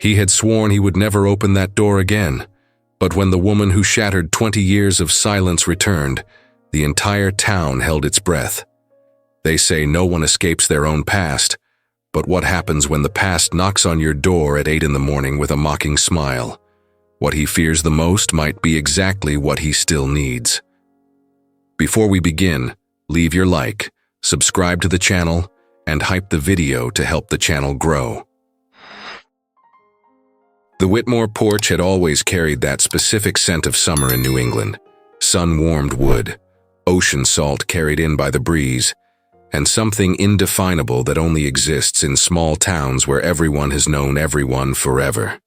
He had sworn he would never open that door again, but when the woman who shattered 20 years of silence returned, the entire town held its breath. They say no one escapes their own past, but what happens when the past knocks on your door at 8 in the morning with a mocking smile? What he fears the most might be exactly what he still needs. Before we begin, leave your like, subscribe to the channel, and hype the video to help the channel grow. The Whitmore porch had always carried that specific scent of summer in New England: sun-warmed wood, ocean salt carried in by the breeze, and something indefinable that only exists in small towns where everyone has known everyone forever.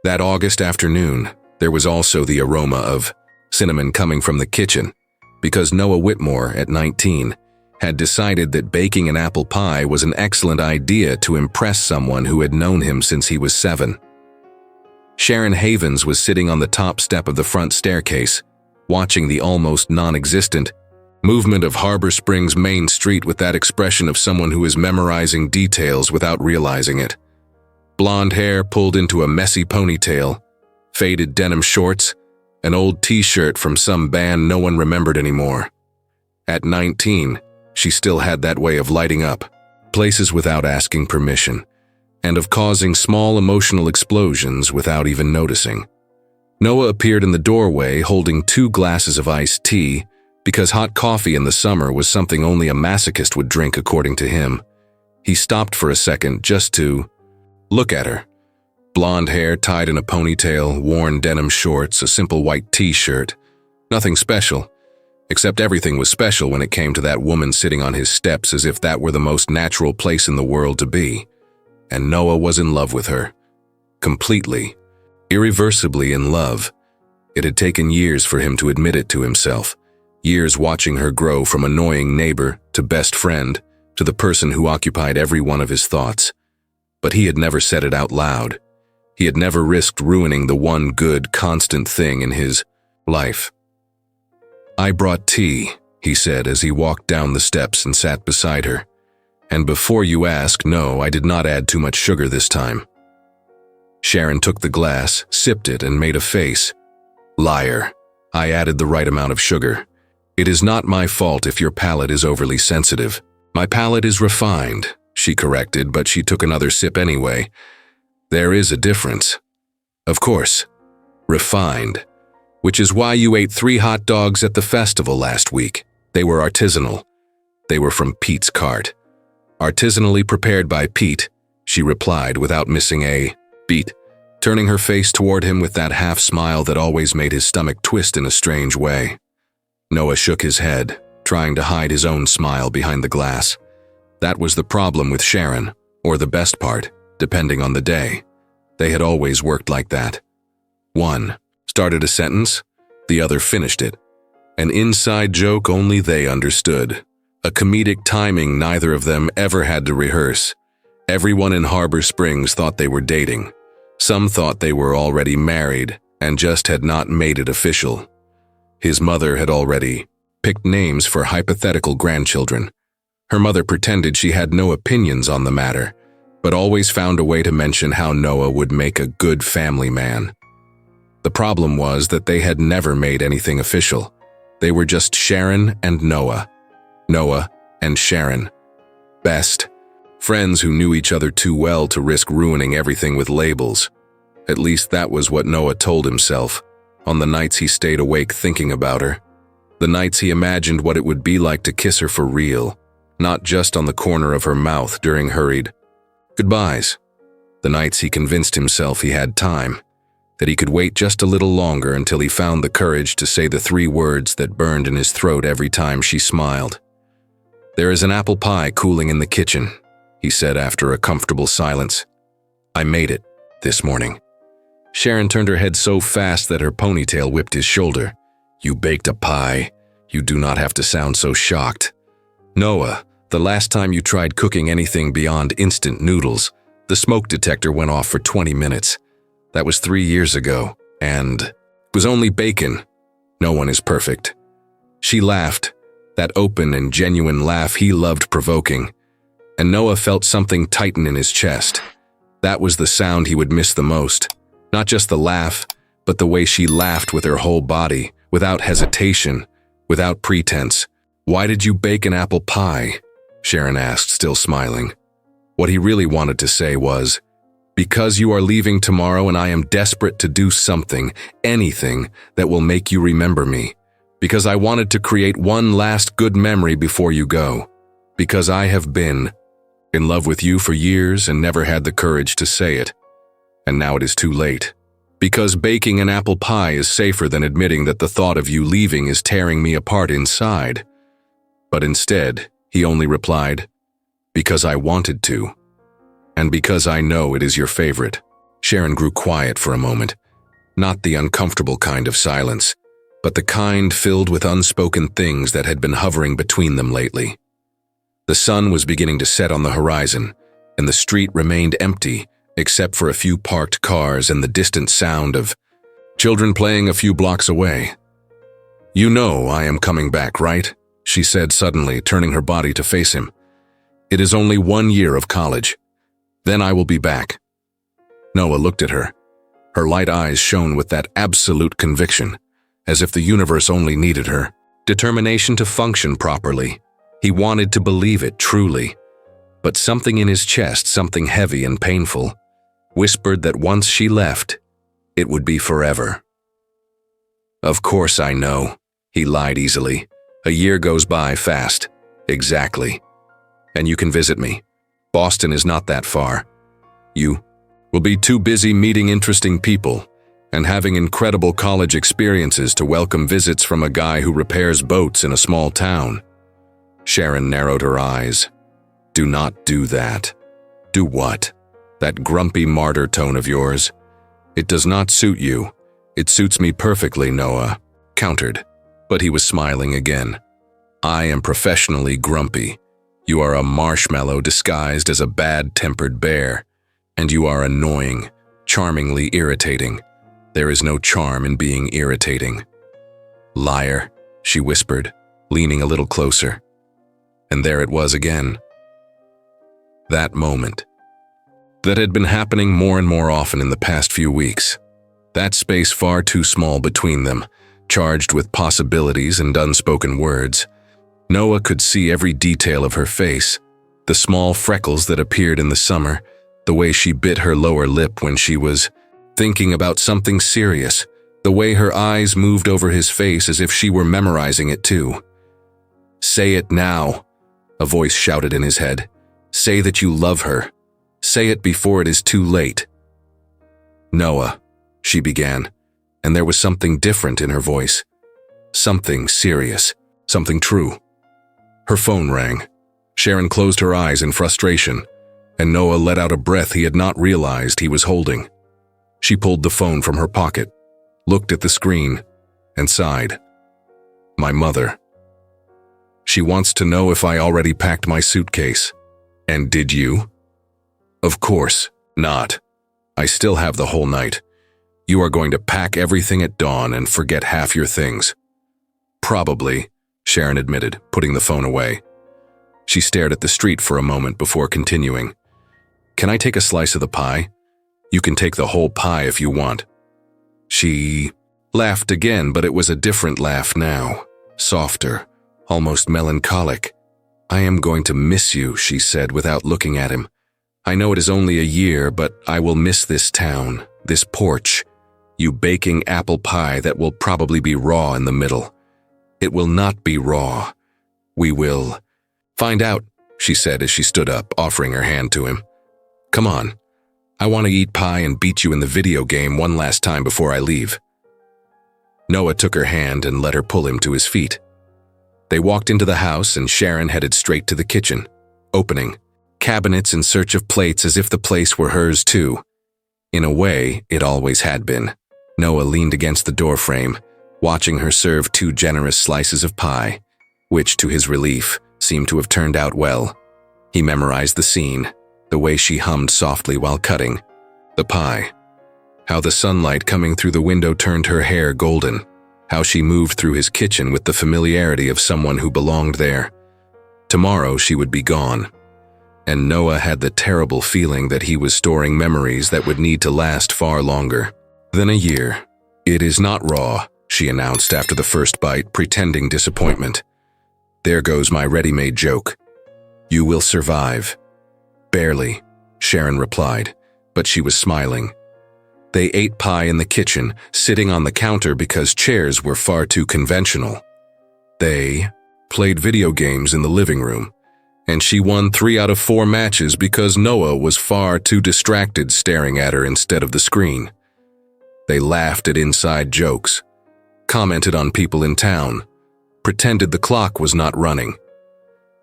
That August afternoon, there was also the aroma of cinnamon coming from the kitchen, because Noah Whitmore, at 19, had decided that baking an apple pie was an excellent idea to impress someone who had known him since he was 7. Sharon Havens was sitting on the top step of the front staircase, watching the almost non-existent movement of Harbor Springs Main Street with that expression of someone who is memorizing details without realizing it. Blonde hair pulled into a messy ponytail, faded denim shorts, an old t-shirt from some band no one remembered anymore. At 19, she still had that way of lighting up places without asking permission, and of causing small emotional explosions without even noticing. Noah appeared in the doorway holding 2 glasses of iced tea, because hot coffee in the summer was something only a masochist would drink according to him. He stopped for a second just to look at her. Blonde hair tied in a ponytail, worn denim shorts, a simple white t-shirt. Nothing special, except everything was special when it came to that woman sitting on his steps as if that were the most natural place in the world to be. And Noah was in love with her. Completely, irreversibly in love. It had taken years for him to admit it to himself. Years watching her grow from annoying neighbor to best friend to the person who occupied every one of his thoughts. But he had never said it out loud. He had never risked ruining the one good, constant thing in his life. "I brought tea," he said as he walked down the steps and sat beside her. "And before you ask, no, I did not add too much sugar this time." Sharon took the glass, sipped it, and made a face. "Liar. I added the right amount of sugar. It is not my fault if your palate is overly sensitive. My palate is refined," she corrected, but she took another sip anyway. "There is a difference. Of course. Refined. Which is why you ate 3 hot dogs at the festival last week. They were artisanal. They were from Pete's cart." "Artisanally prepared by Pete," she replied without missing a beat, turning her face toward him with that half-smile that always made his stomach twist in a strange way. Noah shook his head, trying to hide his own smile behind the glass. That was the problem with Sharon, or the best part, depending on the day. They had always worked like that. One started a sentence, the other finished it. An inside joke only they understood. A comedic timing neither of them ever had to rehearse. Everyone in Harbor Springs thought they were dating. Some thought they were already married and just had not made it official. His mother had already picked names for hypothetical grandchildren. Her mother pretended she had no opinions on the matter, but always found a way to mention how Noah would make a good family man. The problem was that they had never made anything official. They were just Sharon and Noah. Noah and Sharon. Best friends who knew each other too well to risk ruining everything with labels. At least that was what Noah told himself, on the nights he stayed awake thinking about her. The nights he imagined what it would be like to kiss her for real, not just on the corner of her mouth during hurried goodbyes. The nights he convinced himself he had time, that he could wait just a little longer until he found the courage to say the 3 words that burned in his throat every time she smiled. "There is an apple pie cooling in the kitchen," he said after a comfortable silence. "I made it this morning." Sharon turned her head so fast that her ponytail whipped his shoulder. "You baked a pie? You do not have to sound so shocked." "Noah, the last time you tried cooking anything beyond instant noodles, the smoke detector went off for 20 minutes. That was 3 years ago, and it was only bacon. No one is perfect." She laughed, that open and genuine laugh he loved provoking, and Noah felt something tighten in his chest. That was the sound he would miss the most. Not just the laugh, but the way she laughed with her whole body, without hesitation, without pretense. "Why did you bake an apple pie?" Sharon asked, still smiling. What he really wanted to say was, "Because you are leaving tomorrow and I am desperate to do something, anything, that will make you remember me. Because I wanted to create one last good memory before you go. Because I have been in love with you for years and never had the courage to say it. And now it is too late. Because baking an apple pie is safer than admitting that the thought of you leaving is tearing me apart inside." But instead, he only replied, "Because I wanted to. And because I know it is your favorite." Sharon grew quiet for a moment. Not the uncomfortable kind of silence, but the kind filled with unspoken things that had been hovering between them lately. The sun was beginning to set on the horizon, and the street remained empty, except for a few parked cars and the distant sound of children playing a few blocks away. "You know I am coming back, right?" she said suddenly, turning her body to face him. "It is only 1 year of college. Then I will be back." Noah looked at her. Her light eyes shone with that absolute conviction, as if the universe only needed her determination to function properly. He wanted to believe it truly. But something in his chest, something heavy and painful, whispered that once she left, it would be forever. "Of course I know," he lied easily. "A year goes by fast." "Exactly. And you can visit me. Boston is not that far. You will be too busy meeting interesting people and having incredible college experiences to welcome visits from a guy who repairs boats in a small town." Sharon narrowed her eyes. "Do not do that." "Do what?" "That grumpy martyr tone of yours. It does not suit you. It suits me perfectly," Noah countered, but he was smiling again. "I am professionally grumpy. You are a marshmallow disguised as a bad-tempered bear, and you are annoying, charmingly irritating. There is no charm in being irritating." "Liar," she whispered, leaning a little closer. And there it was again. That moment. That had been happening more and more often in the past few weeks. That space far too small between them, charged with possibilities and unspoken words. Noah could see every detail of her face, the small freckles that appeared in the summer, the way she bit her lower lip when she was thinking about something serious, the way her eyes moved over his face as if she were memorizing it too. "Say it now," a voice shouted in his head. "Say that you love her. Say it before it is too late." "Noah," she began, and there was something different in her voice. Something serious, something true. Her phone rang. Sharon closed her eyes in frustration, and Noah let out a breath he had not realized he was holding. She pulled the phone from her pocket, looked at the screen, and sighed. "My mother. She wants to know if I already packed my suitcase. And did you?" "Of course not. I still have the whole night. You are going to pack everything at dawn and forget half your things." "Probably," Sharon admitted, putting the phone away. She stared at the street for a moment before continuing. "Can I take a slice of the pie? You can take the whole pie if you want." She laughed again, but it was a different laugh now, softer, almost melancholic. "I am going to miss you," she said without looking at him. "I know it is only a year, but I will miss this town, this porch, you baking apple pie that will probably be raw in the middle. It will not be raw. We will find out," she said as she stood up, offering her hand to him. "Come on. I want to eat pie and beat you in the video game one last time before I leave." Noah took her hand and let her pull him to his feet. They walked into the house and Sharon headed straight to the kitchen, opening cabinets in search of plates as if the place were hers too. In a way, it always had been. Noah leaned against the doorframe, watching her serve 2 generous slices of pie, which, to his relief, seemed to have turned out well. He memorized the scene, the way she hummed softly while cutting the pie. How the sunlight coming through the window turned her hair golden. How she moved through his kitchen with the familiarity of someone who belonged there. Tomorrow she would be gone. and Noah had the terrible feeling that he was storing memories that would need to last far longer than a year. "It is not raw," she announced after the first bite, pretending disappointment. "There goes my ready-made joke. You will survive." "Barely," Sharon replied, but she was smiling. They ate pie in the kitchen, sitting on the counter because chairs were far too conventional. They played video games in the living room, and she won 3 out of 4 matches because Noah was far too distracted staring at her instead of the screen. They laughed at inside jokes, commented on people in town, pretended the clock was not running.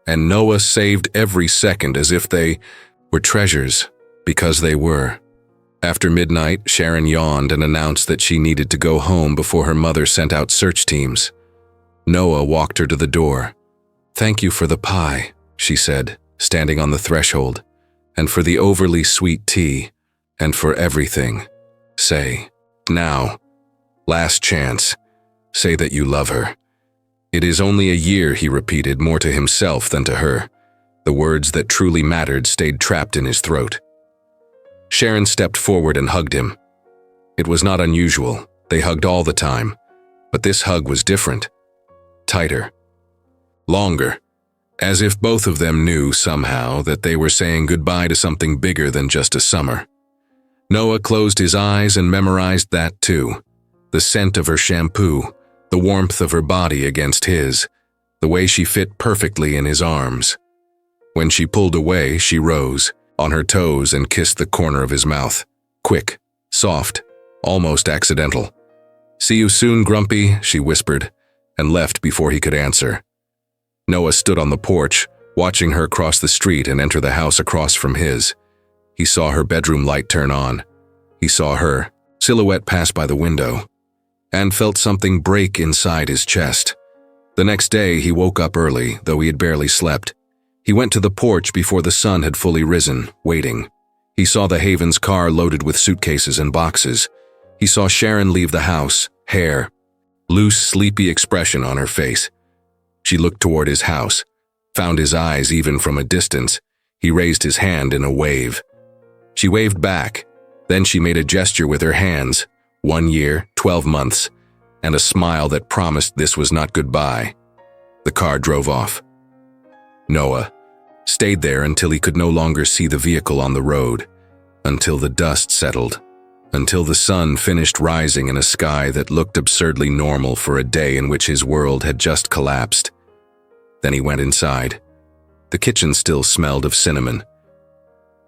And Noah saved every second as if they were treasures, because they were. After midnight, Sharon yawned and announced that she needed to go home before her mother sent out search teams. Noah walked her to the door. "Thank you for the pie," she said, standing on the threshold, "and for the overly sweet tea, and for everything. Say, now, last chance, say that you love her." "It is only a year," he repeated, more to himself than to her. The words that truly mattered stayed trapped in his throat. Sharon stepped forward and hugged him. It was not unusual. They hugged all the time. But this hug was different. Tighter. Longer. As if both of them knew somehow that they were saying goodbye to something bigger than just a summer. Noah closed his eyes and memorized that too. The scent of her shampoo, the warmth of her body against his, the way she fit perfectly in his arms. When she pulled away, she rose, on her toes, and kissed the corner of his mouth. Quick, soft, almost accidental. "See you soon, Grumpy," she whispered, and left before he could answer. Noah stood on the porch, watching her cross the street and enter the house across from his. He saw her bedroom light turn on. He saw her silhouette pass by the window, and felt something break inside his chest. The next day, he woke up early, though he had barely slept. He went to the porch before the sun had fully risen, waiting. He saw the Havens' car loaded with suitcases and boxes. He saw Sharon leave the house, hair, loose, sleepy expression on her face. She looked toward his house, found his eyes even from a distance. He raised his hand in a wave. She waved back. Then she made a gesture with her hands, 1 year, 12 months, and a smile that promised this was not goodbye. The car drove off. Noah stayed there until he could no longer see the vehicle on the road, until the dust settled, until the sun finished rising in a sky that looked absurdly normal for a day in which his world had just collapsed. Then he went inside. The kitchen still smelled of cinnamon.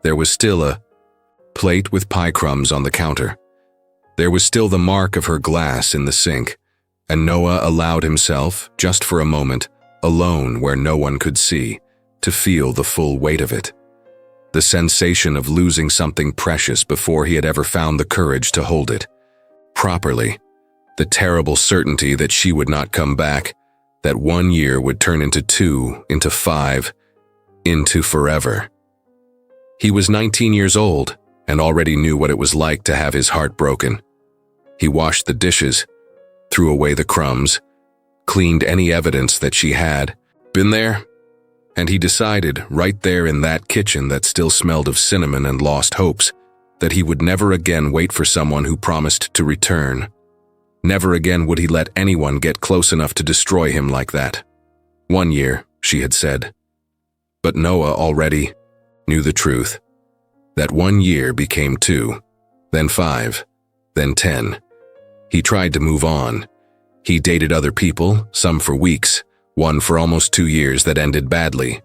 There was still a plate with pie crumbs on the counter. There was still the mark of her glass in the sink, and Noah allowed himself, just for a moment, alone where no one could see, to feel the full weight of it. The sensation of losing something precious before he had ever found the courage to hold it properly. The terrible certainty that she would not come back, that 1 year would turn into 2, into 5, into forever. He was 19 years old and already knew what it was like to have his heart broken. He washed the dishes, threw away the crumbs, cleaned any evidence that she had been there, and he decided right there in that kitchen that still smelled of cinnamon and lost hopes that he would never again wait for someone who promised to return. Never again would he let anyone get close enough to destroy him like that. 1 year, she had said. But Noah already knew the truth. That 1 year became 2, then 5, then 10. He tried to move on. He dated other people, some for weeks, one for almost 2 years that ended badly.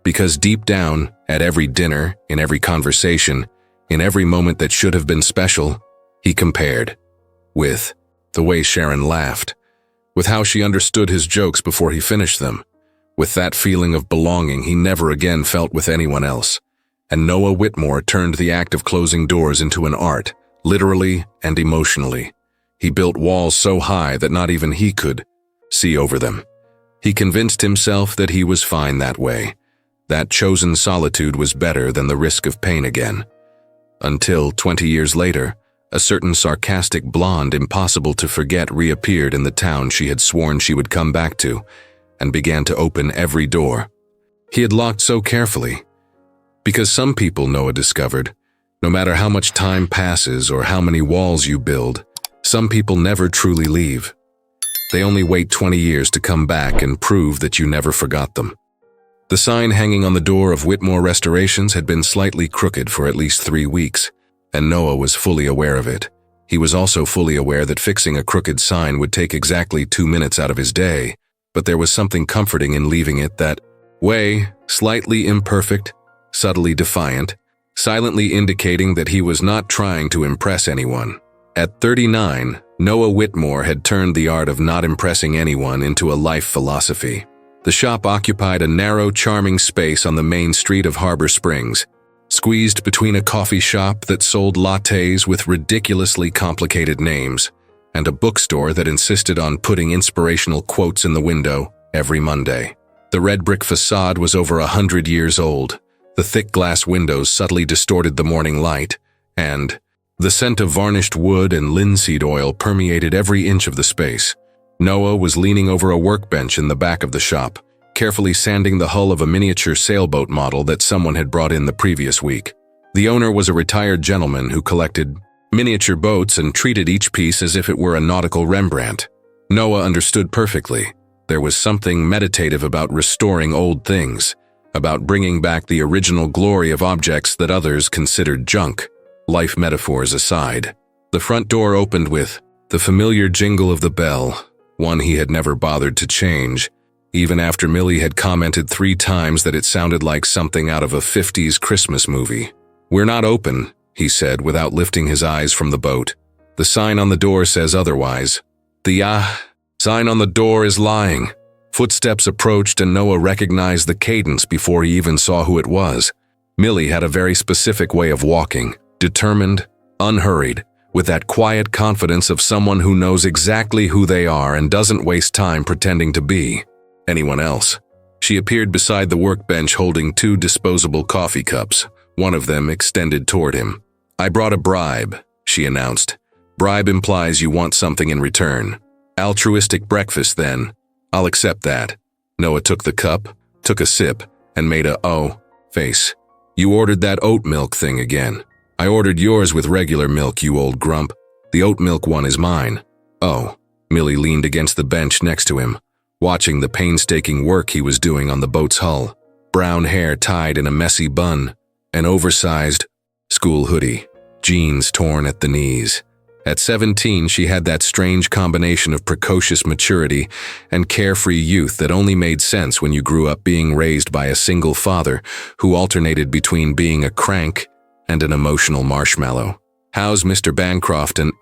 Because deep down, at every dinner, in every conversation, in every moment that should have been special, he compared with the way Sharon laughed, with how she understood his jokes before he finished them, with that feeling of belonging he never again felt with anyone else. And Noah Whitmore turned the act of closing doors into an art, literally and emotionally. He built walls so high that not even he could see over them. He convinced himself that he was fine that way, that chosen solitude was better than the risk of pain again. Until, 20 years later, a certain sarcastic blonde impossible to forget reappeared in the town she had sworn she would come back to, and began to open every door he had locked so carefully. Because some people, Noah discovered, no matter how much time passes or how many walls you build, some people never truly leave. They only wait 20 years to come back and prove that you never forgot them. The sign hanging on the door of Whitmore Restorations had been slightly crooked for at least 3 weeks, and Noah was fully aware of it. He was also fully aware that fixing a crooked sign would take exactly 2 minutes out of his day, but there was something comforting in leaving it that way, slightly imperfect, subtly defiant, silently indicating that he was not trying to impress anyone. At 39, Noah Whitmore had turned the art of not impressing anyone into a life philosophy. The shop occupied a narrow, charming space on the main street of Harbor Springs, squeezed between a coffee shop that sold lattes with ridiculously complicated names and a bookstore that insisted on putting inspirational quotes in the window every Monday. The red brick facade was over 100 years old. The thick glass windows subtly distorted the morning light, and the scent of varnished wood and linseed oil permeated every inch of the space. Noah was leaning over a workbench in the back of the shop, carefully sanding the hull of a miniature sailboat model that someone had brought in the previous week. The owner was a retired gentleman who collected miniature boats and treated each piece as if it were a nautical Rembrandt. Noah understood perfectly. There was something meditative about restoring old things, about bringing back the original glory of objects that others considered junk. Life metaphors aside, the front door opened with the familiar jingle of the bell, one he had never bothered to change, even after Millie had commented 3 times that it sounded like something out of a 50s Christmas movie. "We're not open," he said without lifting his eyes from the boat. "The sign on the door says otherwise." The sign on the door is lying. Footsteps approached and Noah recognized the cadence before he even saw who it was. Millie had a very specific way of walking, determined, unhurried, with that quiet confidence of someone who knows exactly who they are and doesn't waste time pretending to be anyone else. She appeared beside the workbench holding 2 disposable coffee cups, one of them extended toward him. "I brought a bribe," she announced. "Bribe implies you want something in return. Altruistic breakfast, then. I'll accept that." Noah took the cup, took a sip, and made a face. "You ordered that oat milk thing again." "I ordered yours with regular milk, you old grump. The oat milk one is mine." "Oh." Millie leaned against the bench next to him, watching the painstaking work he was doing on the boat's hull. Brown hair tied in a messy bun, an oversized school hoodie, jeans torn at the knees. At 17, she had that strange combination of precocious maturity and carefree youth that only made sense when you grew up being raised by a single father who alternated between being a crank and an emotional marshmallow. "How's Mr. Bancroft and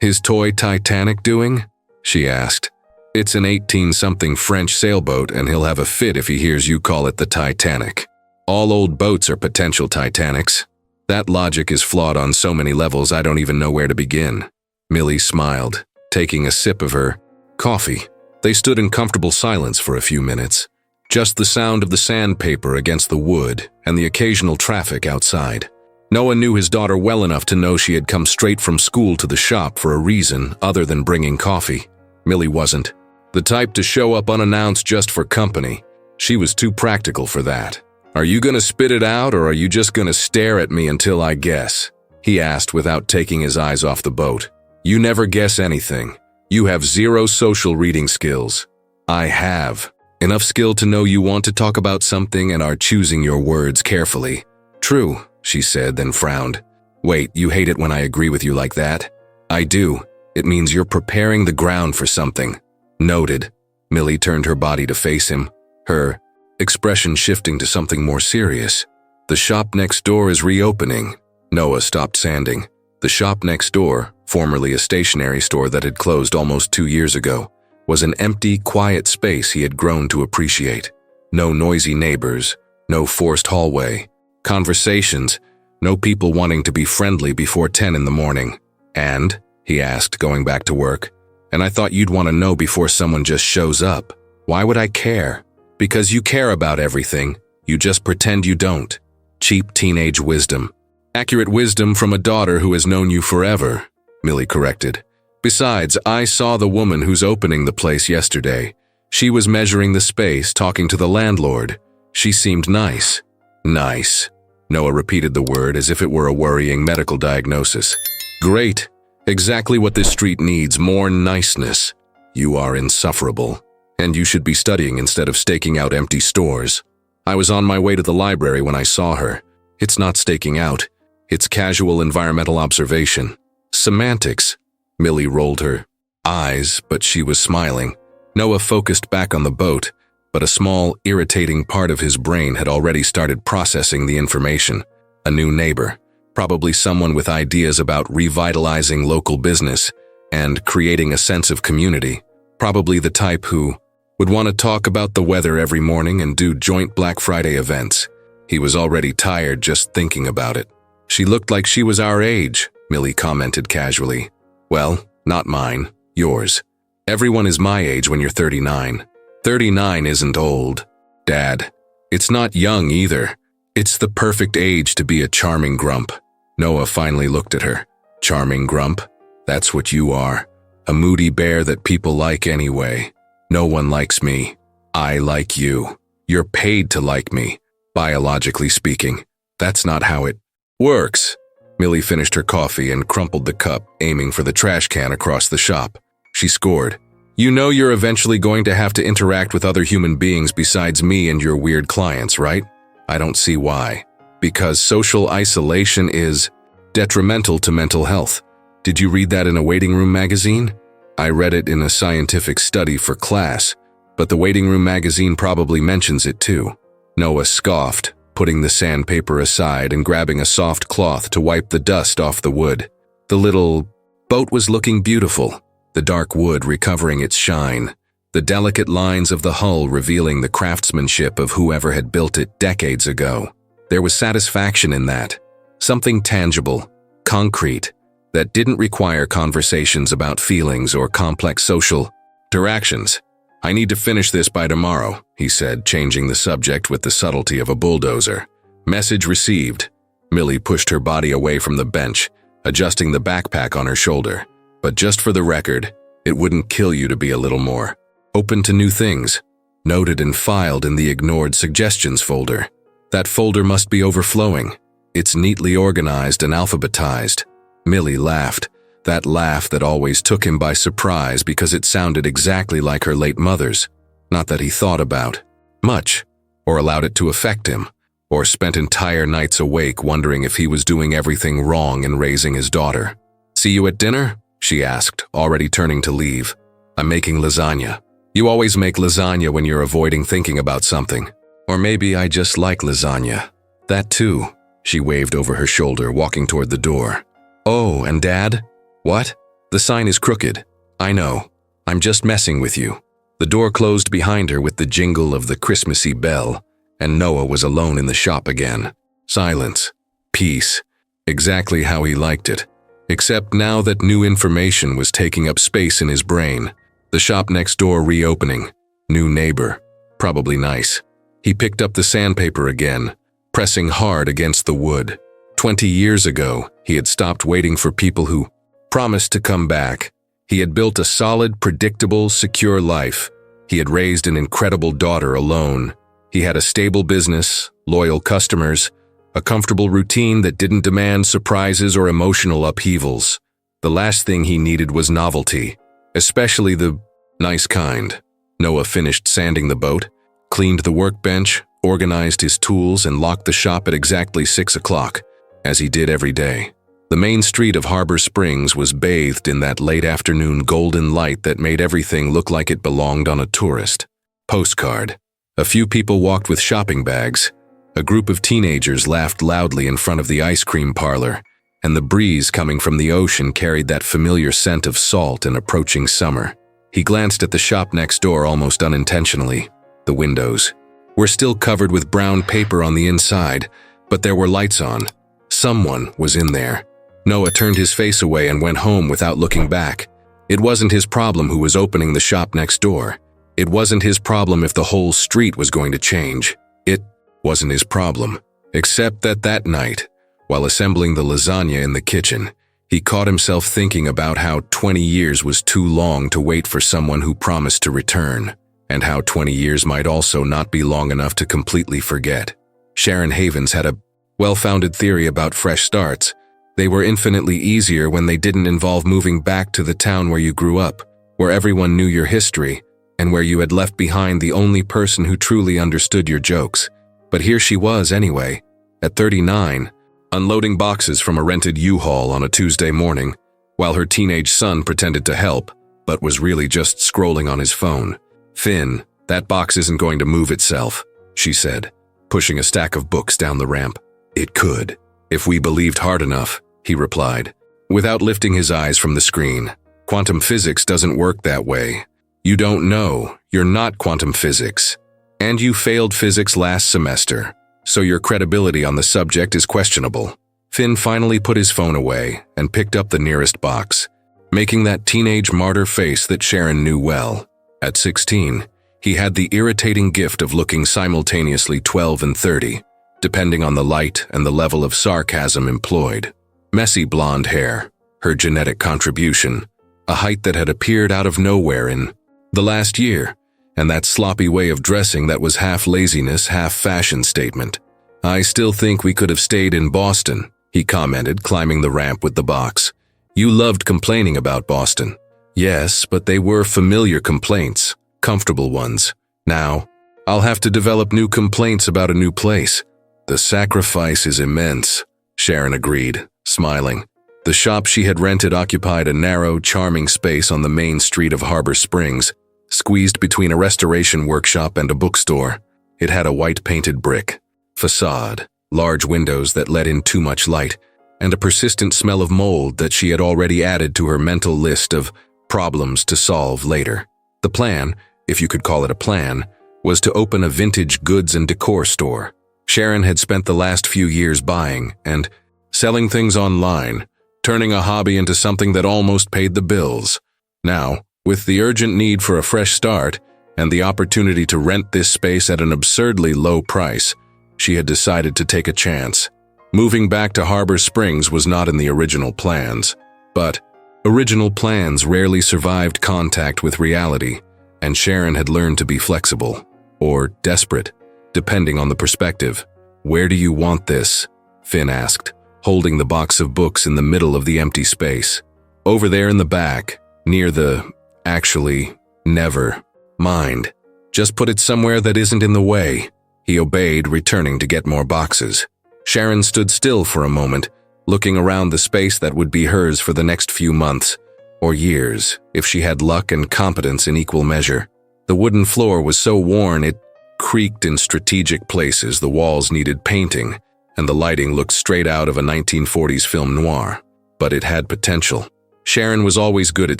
his toy Titanic doing?" she asked. "It's an 18-something French sailboat and he'll have a fit if he hears you call it the Titanic. All old boats are potential Titanics. That logic is flawed on so many levels I don't even know where to begin." Millie smiled, taking a sip of her coffee. They stood in comfortable silence for a few minutes, just the sound of the sandpaper against the wood and the occasional traffic outside. Noah knew his daughter well enough to know she had come straight from school to the shop for a reason other than bringing coffee. Millie wasn't the type to show up unannounced just for company. She was too practical for that. "Are you gonna spit it out or are you just gonna stare at me until I guess?" he asked without taking his eyes off the boat. "You never guess anything. You have 0 social reading skills. I have enough skill to know you want to talk about something and are choosing your words carefully." "True," she said, then frowned. "Wait, you hate it when I agree with you like that?" "I do. It means you're preparing the ground for something." "Noted." Millie turned her body to face him, her expression shifting to something more serious. "The shop next door is reopening." Noah stopped sanding. The shop next door, formerly a stationery store that had closed almost 2 years ago, was an empty, quiet space he had grown to appreciate. No noisy neighbors, no forced hallway, conversations, no people wanting to be friendly before 10 in the morning. "And?" he asked, going back to work. "And I thought you'd want to know before someone just shows up." "Why would I care?" "Because you care about everything. You just pretend you don't." Cheap teenage wisdom. "Accurate wisdom from a daughter who has known you forever," Millie corrected. "Besides, I saw the woman who's opening the place yesterday. She was measuring the space, talking to the landlord. She seemed nice." "Nice," Noah repeated the word as if it were a worrying medical diagnosis. Great. Exactly what this street needs, more niceness. You are insufferable. And you should be studying instead of staking out empty stores. I was on my way to the library when I saw her. It's not staking out. It's casual environmental observation. Semantics. Millie rolled her eyes, but she was smiling. Noah focused back on the boat, but a small, irritating part of his brain had already started processing the information. A new neighbor, probably someone with ideas about revitalizing local business and creating a sense of community. Probably the type who would want to talk about the weather every morning and do joint Black Friday events. He was already tired just thinking about it. She looked like she was our age, Millie commented casually. Well, not mine, yours. Everyone is my age when you're 39. 39 isn't old, Dad. It's not young either. It's the perfect age to be a charming grump. Noah finally looked at her. Charming grump? That's what you are. A moody bear that people like anyway. No one likes me. I like you. You're paid to like me, biologically speaking. That's not how it works. Millie finished her coffee and crumpled the cup, aiming for the trash can across the shop. She scored. You know you're eventually going to have to interact with other human beings besides me and your weird clients, right? I don't see why. Because social isolation is detrimental to mental health. Did you read that in a waiting room magazine? I read it in a scientific study for class, but the waiting room magazine probably mentions it too. Noah scoffed, putting the sandpaper aside and grabbing a soft cloth to wipe the dust off the wood. The little boat was looking beautiful, the dark wood recovering its shine, the delicate lines of the hull revealing the craftsmanship of whoever had built it decades ago. There was satisfaction in that, something tangible, concrete, that didn't require conversations about feelings or complex social interactions. I need to finish this by tomorrow, he said, changing the subject with the subtlety of a bulldozer. Message received. Millie pushed her body away from the bench, adjusting the backpack on her shoulder. But just for the record, it wouldn't kill you to be a little more open to new things. Noted and filed in the ignored suggestions folder. That folder must be overflowing. It's neatly organized and alphabetized. Millie laughed, that laugh that always took him by surprise because it sounded exactly like her late mother's. Not that he thought about much, or allowed it to affect him, or spent entire nights awake wondering if he was doing everything wrong in raising his daughter. See you at dinner? She asked, already turning to leave. I'm making lasagna. You always make lasagna when you're avoiding thinking about something. Or maybe I just like lasagna. That too. She waved over her shoulder, walking toward the door. Oh, and Dad? What? The sign is crooked. I know. I'm just messing with you. The door closed behind her with the jingle of the Christmassy bell, and Noah was alone in the shop again. Silence. Peace. Exactly how he liked it. Except now that new information was taking up space in his brain. The shop next door reopening. New neighbor. Probably nice. He picked up the sandpaper again, pressing hard against the wood. 20 years ago, he had stopped waiting for people who promised to come back. He had built a solid, predictable, secure life. He had raised an incredible daughter alone. He had a stable business, loyal customers, a comfortable routine that didn't demand surprises or emotional upheavals. The last thing he needed was novelty, especially the nice kind. Noah finished sanding the boat, cleaned the workbench, organized his tools, and locked the shop at exactly 6 o'clock. As he did every day. The main street of Harbor Springs was bathed in that late afternoon golden light that made everything look like it belonged on a tourist postcard. A few people walked with shopping bags. A group of teenagers laughed loudly in front of the ice cream parlor, and the breeze coming from the ocean carried that familiar scent of salt and approaching summer. He glanced at the shop next door almost unintentionally. The windows were still covered with brown paper on the inside, but there were lights on. Someone was in there. Noah turned his face away and went home without looking back. It wasn't his problem who was opening the shop next door. It wasn't his problem if the whole street was going to change. It wasn't his problem. Except that night, while assembling the lasagna in the kitchen, he caught himself thinking about how 20 years was too long to wait for someone who promised to return, and how 20 years might also not be long enough to completely forget. Sharon Havens had a well-founded theory about fresh starts. They were infinitely easier when they didn't involve moving back to the town where you grew up, where everyone knew your history, and where you had left behind the only person who truly understood your jokes. But here she was anyway, at 39, unloading boxes from a rented U-Haul on a Tuesday morning, while her teenage son pretended to help, but was really just scrolling on his phone. "Finn, that box isn't going to move itself," she said, pushing a stack of books down the ramp. "It could, if we believed hard enough," he replied, without lifting his eyes from the screen. "Quantum physics doesn't work that way. You don't know, you're not quantum physics. And you failed physics last semester, so your credibility on the subject is questionable." Finn finally put his phone away and picked up the nearest box, making that teenage martyr face that Sharon knew well. At 16, he had the irritating gift of looking simultaneously 12 and 30, depending on the light and the level of sarcasm employed. Messy blonde hair, her genetic contribution, a height that had appeared out of nowhere in the last year, and that sloppy way of dressing that was half laziness, half fashion statement. "I still think we could have stayed in Boston," he commented, climbing the ramp with the box. "You loved complaining about Boston." "Yes, but they were familiar complaints, comfortable ones. Now, I'll have to develop new complaints about a new place." "The sacrifice is immense," Sharon agreed, smiling. The shop she had rented occupied a narrow, charming space on the main street of Harbor Springs, squeezed between a restoration workshop and a bookstore. It had a white-painted brick facade, large windows that let in too much light, and a persistent smell of mold that she had already added to her mental list of problems to solve later. The plan, if you could call it a plan, was to open a vintage goods and decor store. Sharon had spent the last few years buying and selling things online, turning a hobby into something that almost paid the bills. Now, with the urgent need for a fresh start and the opportunity to rent this space at an absurdly low price, she had decided to take a chance. Moving back to Harbor Springs was not in the original plans, but original plans rarely survived contact with reality, and Sharon had learned to be flexible, or desperate, depending on the perspective. "Where do you want this?" Finn asked, holding the box of books in the middle of the empty space. "Over there in the back, near the... actually, never mind. Just put it somewhere that isn't in the way." He obeyed, returning to get more boxes. Sharon stood still for a moment, looking around the space that would be hers for the next few months, or years, if she had luck and competence in equal measure. The wooden floor was so worn it creaked in strategic places, the walls needed painting, and the lighting looked straight out of a 1940s film noir. But it had potential. Sharon was always good at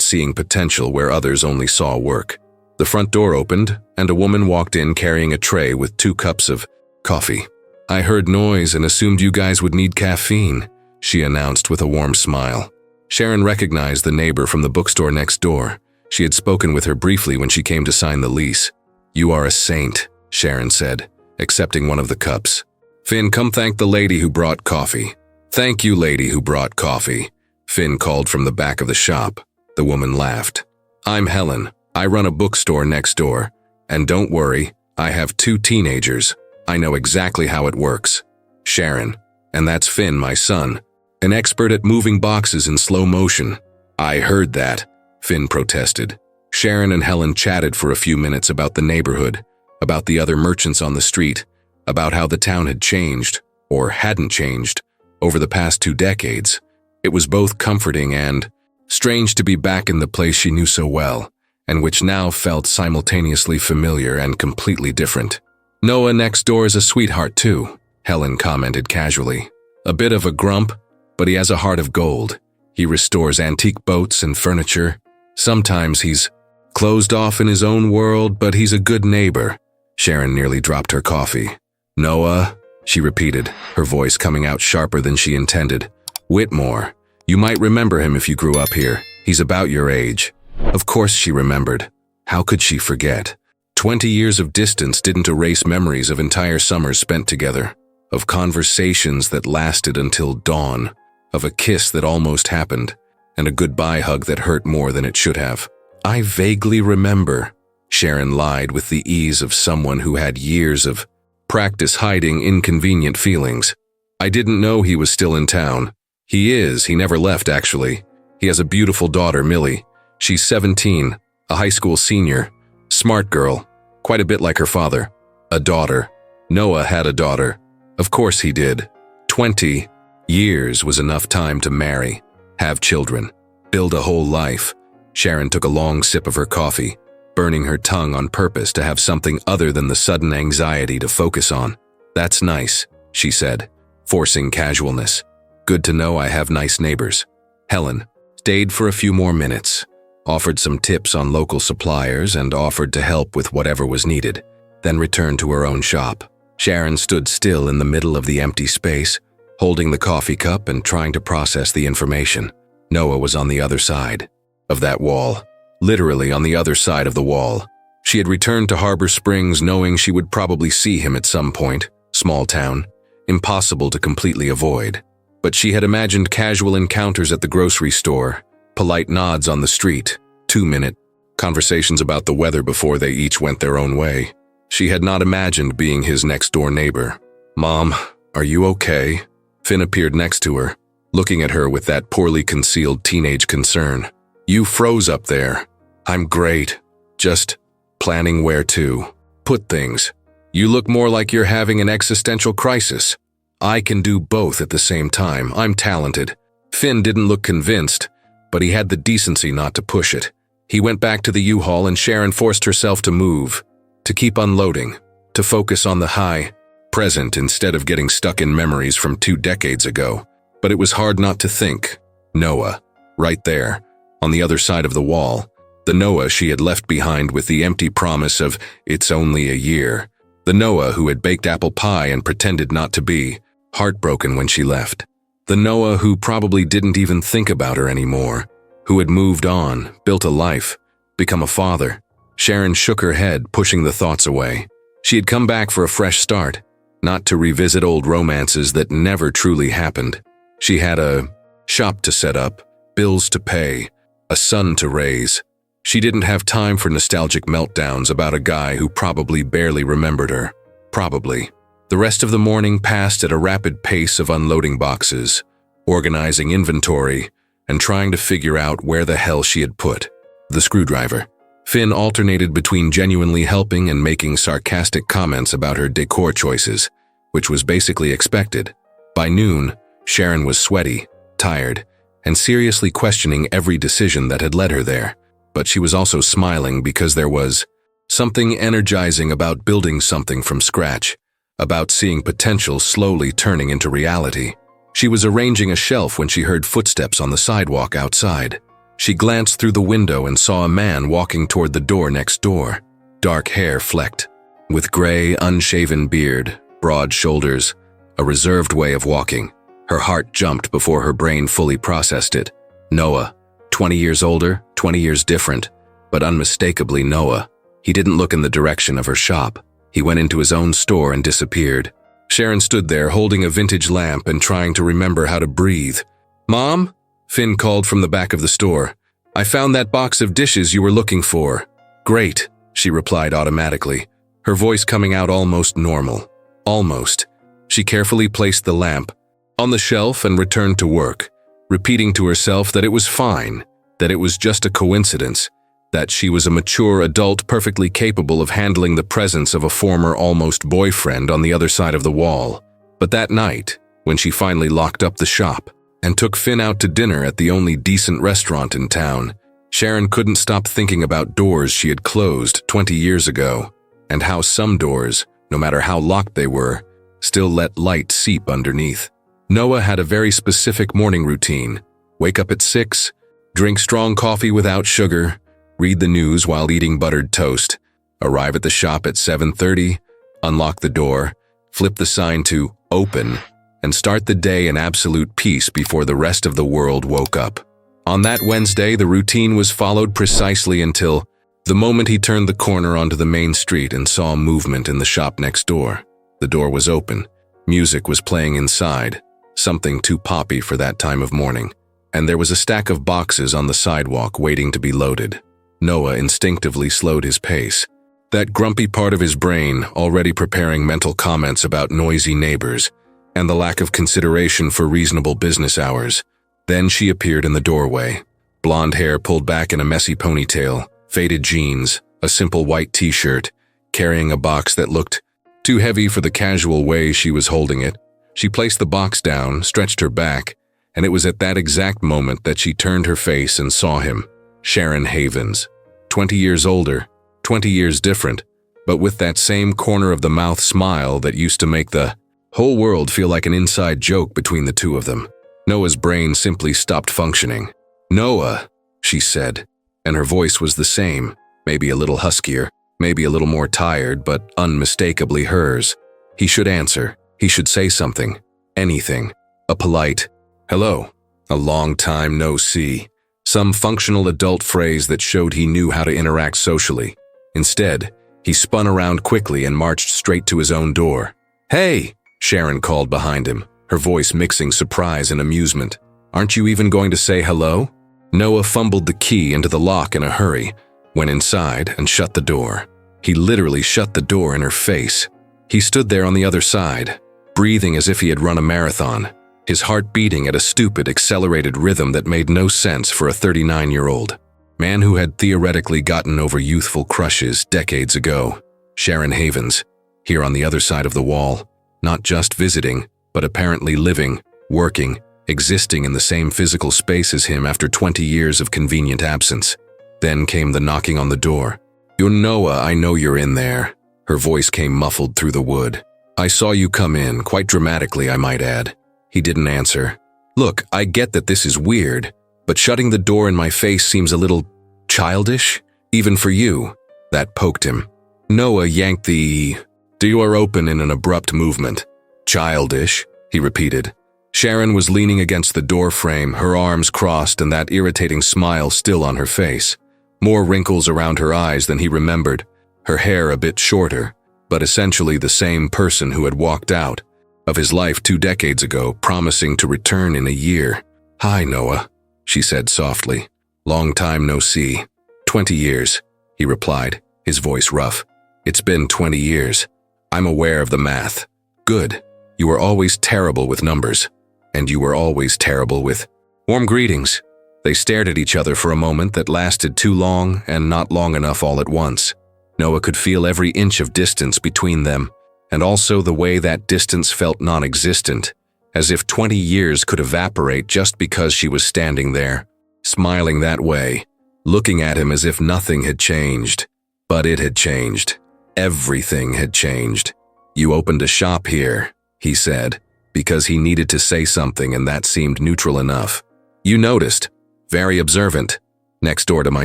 seeing potential where others only saw work. The front door opened, and a woman walked in carrying a tray with 2 cups of coffee. "I heard noise and assumed you guys would need caffeine," she announced with a warm smile. Sharon recognized the neighbor from the bookstore next door. She had spoken with her briefly when she came to sign the lease. "You are a saint," Sharon said, accepting one of the cups. "Finn, come thank the lady who brought coffee." "Thank you, lady who brought coffee," Finn called from the back of the shop. The woman laughed. "I'm Helen. I run a bookstore next door. And don't worry, I have 2 teenagers. I know exactly how it works." "Sharon. And that's Finn, my son. An expert at moving boxes in slow motion." "I heard that," Finn protested. Sharon and Helen chatted for a few minutes about the neighborhood, about the other merchants on the street, about how the town had changed, or hadn't changed, over the past 2 decades. It was both comforting and strange to be back in the place she knew so well, and which now felt simultaneously familiar and completely different. "Noah next door is a sweetheart too," Helen commented casually. "A bit of a grump, but he has a heart of gold. He restores antique boats and furniture. Sometimes he's closed off in his own world, but he's a good neighbor." Sharon nearly dropped her coffee. "Noah," she repeated, her voice coming out sharper than she intended. "Whitmore. You might remember him if you grew up here. He's about your age." Of course she remembered. How could she forget? 20 years of distance didn't erase memories of entire summers spent together, of conversations that lasted until dawn, of a kiss that almost happened, and a goodbye hug that hurt more than it should have. "I vaguely remember," Sharon lied with the ease of someone who had years of practice hiding inconvenient feelings. I didn't know he was still in town. He never left actually. He has a beautiful daughter, Millie. She's 17, a high school senior. Smart girl, quite a bit like her father. A daughter. Noah had a daughter. Of course he did. 20 years was enough time to marry, have children, build a whole life. Sharon took a long sip of her coffee, burning her tongue on purpose to have something other than the sudden anxiety to focus on. That's nice, she said, forcing casualness. Good to know I have nice neighbors. Helen stayed for a few more minutes, offered some tips on local suppliers and offered to help with whatever was needed, then returned to her own shop. Sharon stood still in the middle of the empty space, holding the coffee cup and trying to process the information. Noah was on the other side of that wall, literally on the other side of the wall. She had returned to Harbor Springs knowing she would probably see him at some point, small town, impossible to completely avoid. But she had imagined casual encounters at the grocery store, polite nods on the street, 2-minute conversations about the weather before they each went their own way. She had not imagined being his next-door neighbor. "Mom, are you okay?" Finn appeared next to her, looking at her with that poorly concealed teenage concern. "You froze up there." "I'm great. Just planning where to put things. You look more like you're having an existential crisis." "I can do both at the same time. I'm talented." Finn didn't look convinced, but he had the decency not to push it. He went back to the U-Haul and Sharon forced herself to move, to keep unloading, to focus on the high present instead of getting stuck in memories from 2 decades ago. But it was hard not to think. Noah, right there, on the other side of the wall. The Noah she had left behind with the empty promise of "it's only a year." The Noah who had baked apple pie and pretended not to be, heartbroken when she left. The Noah who probably didn't even think about her anymore, who had moved on, built a life, become a father. Sharon shook her head, pushing the thoughts away. She had come back for a fresh start, not to revisit old romances that never truly happened. She had a shop to set up, bills to pay, a son to raise. She didn't have time for nostalgic meltdowns about a guy who probably barely remembered her. Probably. The rest of the morning passed at a rapid pace of unloading boxes, organizing inventory, and trying to figure out where the hell she had put the screwdriver. Finn alternated between genuinely helping and making sarcastic comments about her decor choices, which was basically expected. By noon, Sharon was sweaty, tired, and seriously questioning every decision that had led her there. But she was also smiling because there was something energizing about building something from scratch, about seeing potential slowly turning into reality. She was arranging a shelf when she heard footsteps on the sidewalk outside. She glanced through the window and saw a man walking toward the door next door. Dark hair flecked, with gray, unshaven beard, broad shoulders, a reserved way of walking. Her heart jumped before her brain fully processed it. Noah. 20 years older, 20 years different, but unmistakably Noah. He didn't look in the direction of her shop. He went into his own store and disappeared. Sharon stood there holding a vintage lamp and trying to remember how to breathe. "Mom?" Finn called from the back of the store. "I found that box of dishes you were looking for." "Great," she replied automatically, her voice coming out almost normal. Almost. She carefully placed the lamp on the shelf and returned to work, repeating to herself that it was fine, that it was just a coincidence, that she was a mature adult perfectly capable of handling the presence of a former almost boyfriend on the other side of the wall. But that night, when she finally locked up the shop and took Finn out to dinner at the only decent restaurant in town, Sharon couldn't stop thinking about doors she had closed 20 years ago, and how some doors, no matter how locked they were, still let light seep underneath. Noah had a very specific morning routine. Wake up at 6, drink strong coffee without sugar, read the news while eating buttered toast, arrive at the shop at 7:30, unlock the door, flip the sign to "Open," and start the day in absolute peace before the rest of the world woke up. On that Wednesday, the routine was followed precisely until the moment he turned the corner onto the main street and saw movement in the shop next door. The door was open. Music was playing inside, something too poppy for that time of morning, and there was a stack of boxes on the sidewalk waiting to be loaded. Noah instinctively slowed his pace. That grumpy part of his brain, already preparing mental comments about noisy neighbors, and the lack of consideration for reasonable business hours. Then she appeared in the doorway. Blonde hair pulled back in a messy ponytail, faded jeans, a simple white t-shirt, carrying a box that looked too heavy for the casual way she was holding it. She placed the box down, stretched her back, and it was at that exact moment that she turned her face and saw him, Sharon Havens. 20 years older, 20 years different, but with that same corner-of-the-mouth smile that used to make the whole world feel like an inside joke between the two of them. Noah's brain simply stopped functioning. "Noah," she said, and her voice was the same, maybe a little huskier, maybe a little more tired, but unmistakably hers. He should answer. He should say something. Anything. A polite, "Hello," a long time no see, some functional adult phrase that showed he knew how to interact socially. Instead, he spun around quickly and marched straight to his own door. "Hey," Sharon called behind him, her voice mixing surprise and amusement. "Aren't you even going to say hello?" Noah fumbled the key into the lock in a hurry, went inside and shut the door. He literally shut the door in her face. He stood there on the other side, breathing as if he had run a marathon, his heart beating at a stupid, accelerated rhythm that made no sense for a 39-year-old man who had theoretically gotten over youthful crushes decades ago. Sharon Havens, here on the other side of the wall, not just visiting, but apparently living, working, existing in the same physical space as him after 20 years of convenient absence. Then came the knocking on the door. "You're Noah, I know you're in there." Her voice came muffled through the wood. "I saw you come in, quite dramatically, I might add." He didn't answer. "Look, I get that this is weird, but shutting the door in my face seems a little childish, even for you." That poked him. Noah yanked the door open in an abrupt movement. "Childish," he repeated. Sharon was leaning against the door frame, her arms crossed and that irritating smile still on her face. More wrinkles around her eyes than he remembered, her hair a bit shorter, but essentially the same person who had walked out of his life 2 decades ago, promising to return in a year. "Hi, Noah," she said softly. "Long time no see." 20 years, he replied, his voice rough. "It's been 20 years. I'm aware of the math." "Good. You were always terrible with numbers. And you were always terrible with warm greetings." They stared at each other for a moment that lasted too long and not long enough all at once. Noah could feel every inch of distance between them, and also the way that distance felt non-existent, as if 20 years could evaporate just because she was standing there, smiling that way, looking at him as if nothing had changed. But it had changed. Everything had changed. "You opened a shop here," he said, because he needed to say something and that seemed neutral enough. "You noticed. Very observant. Next door to my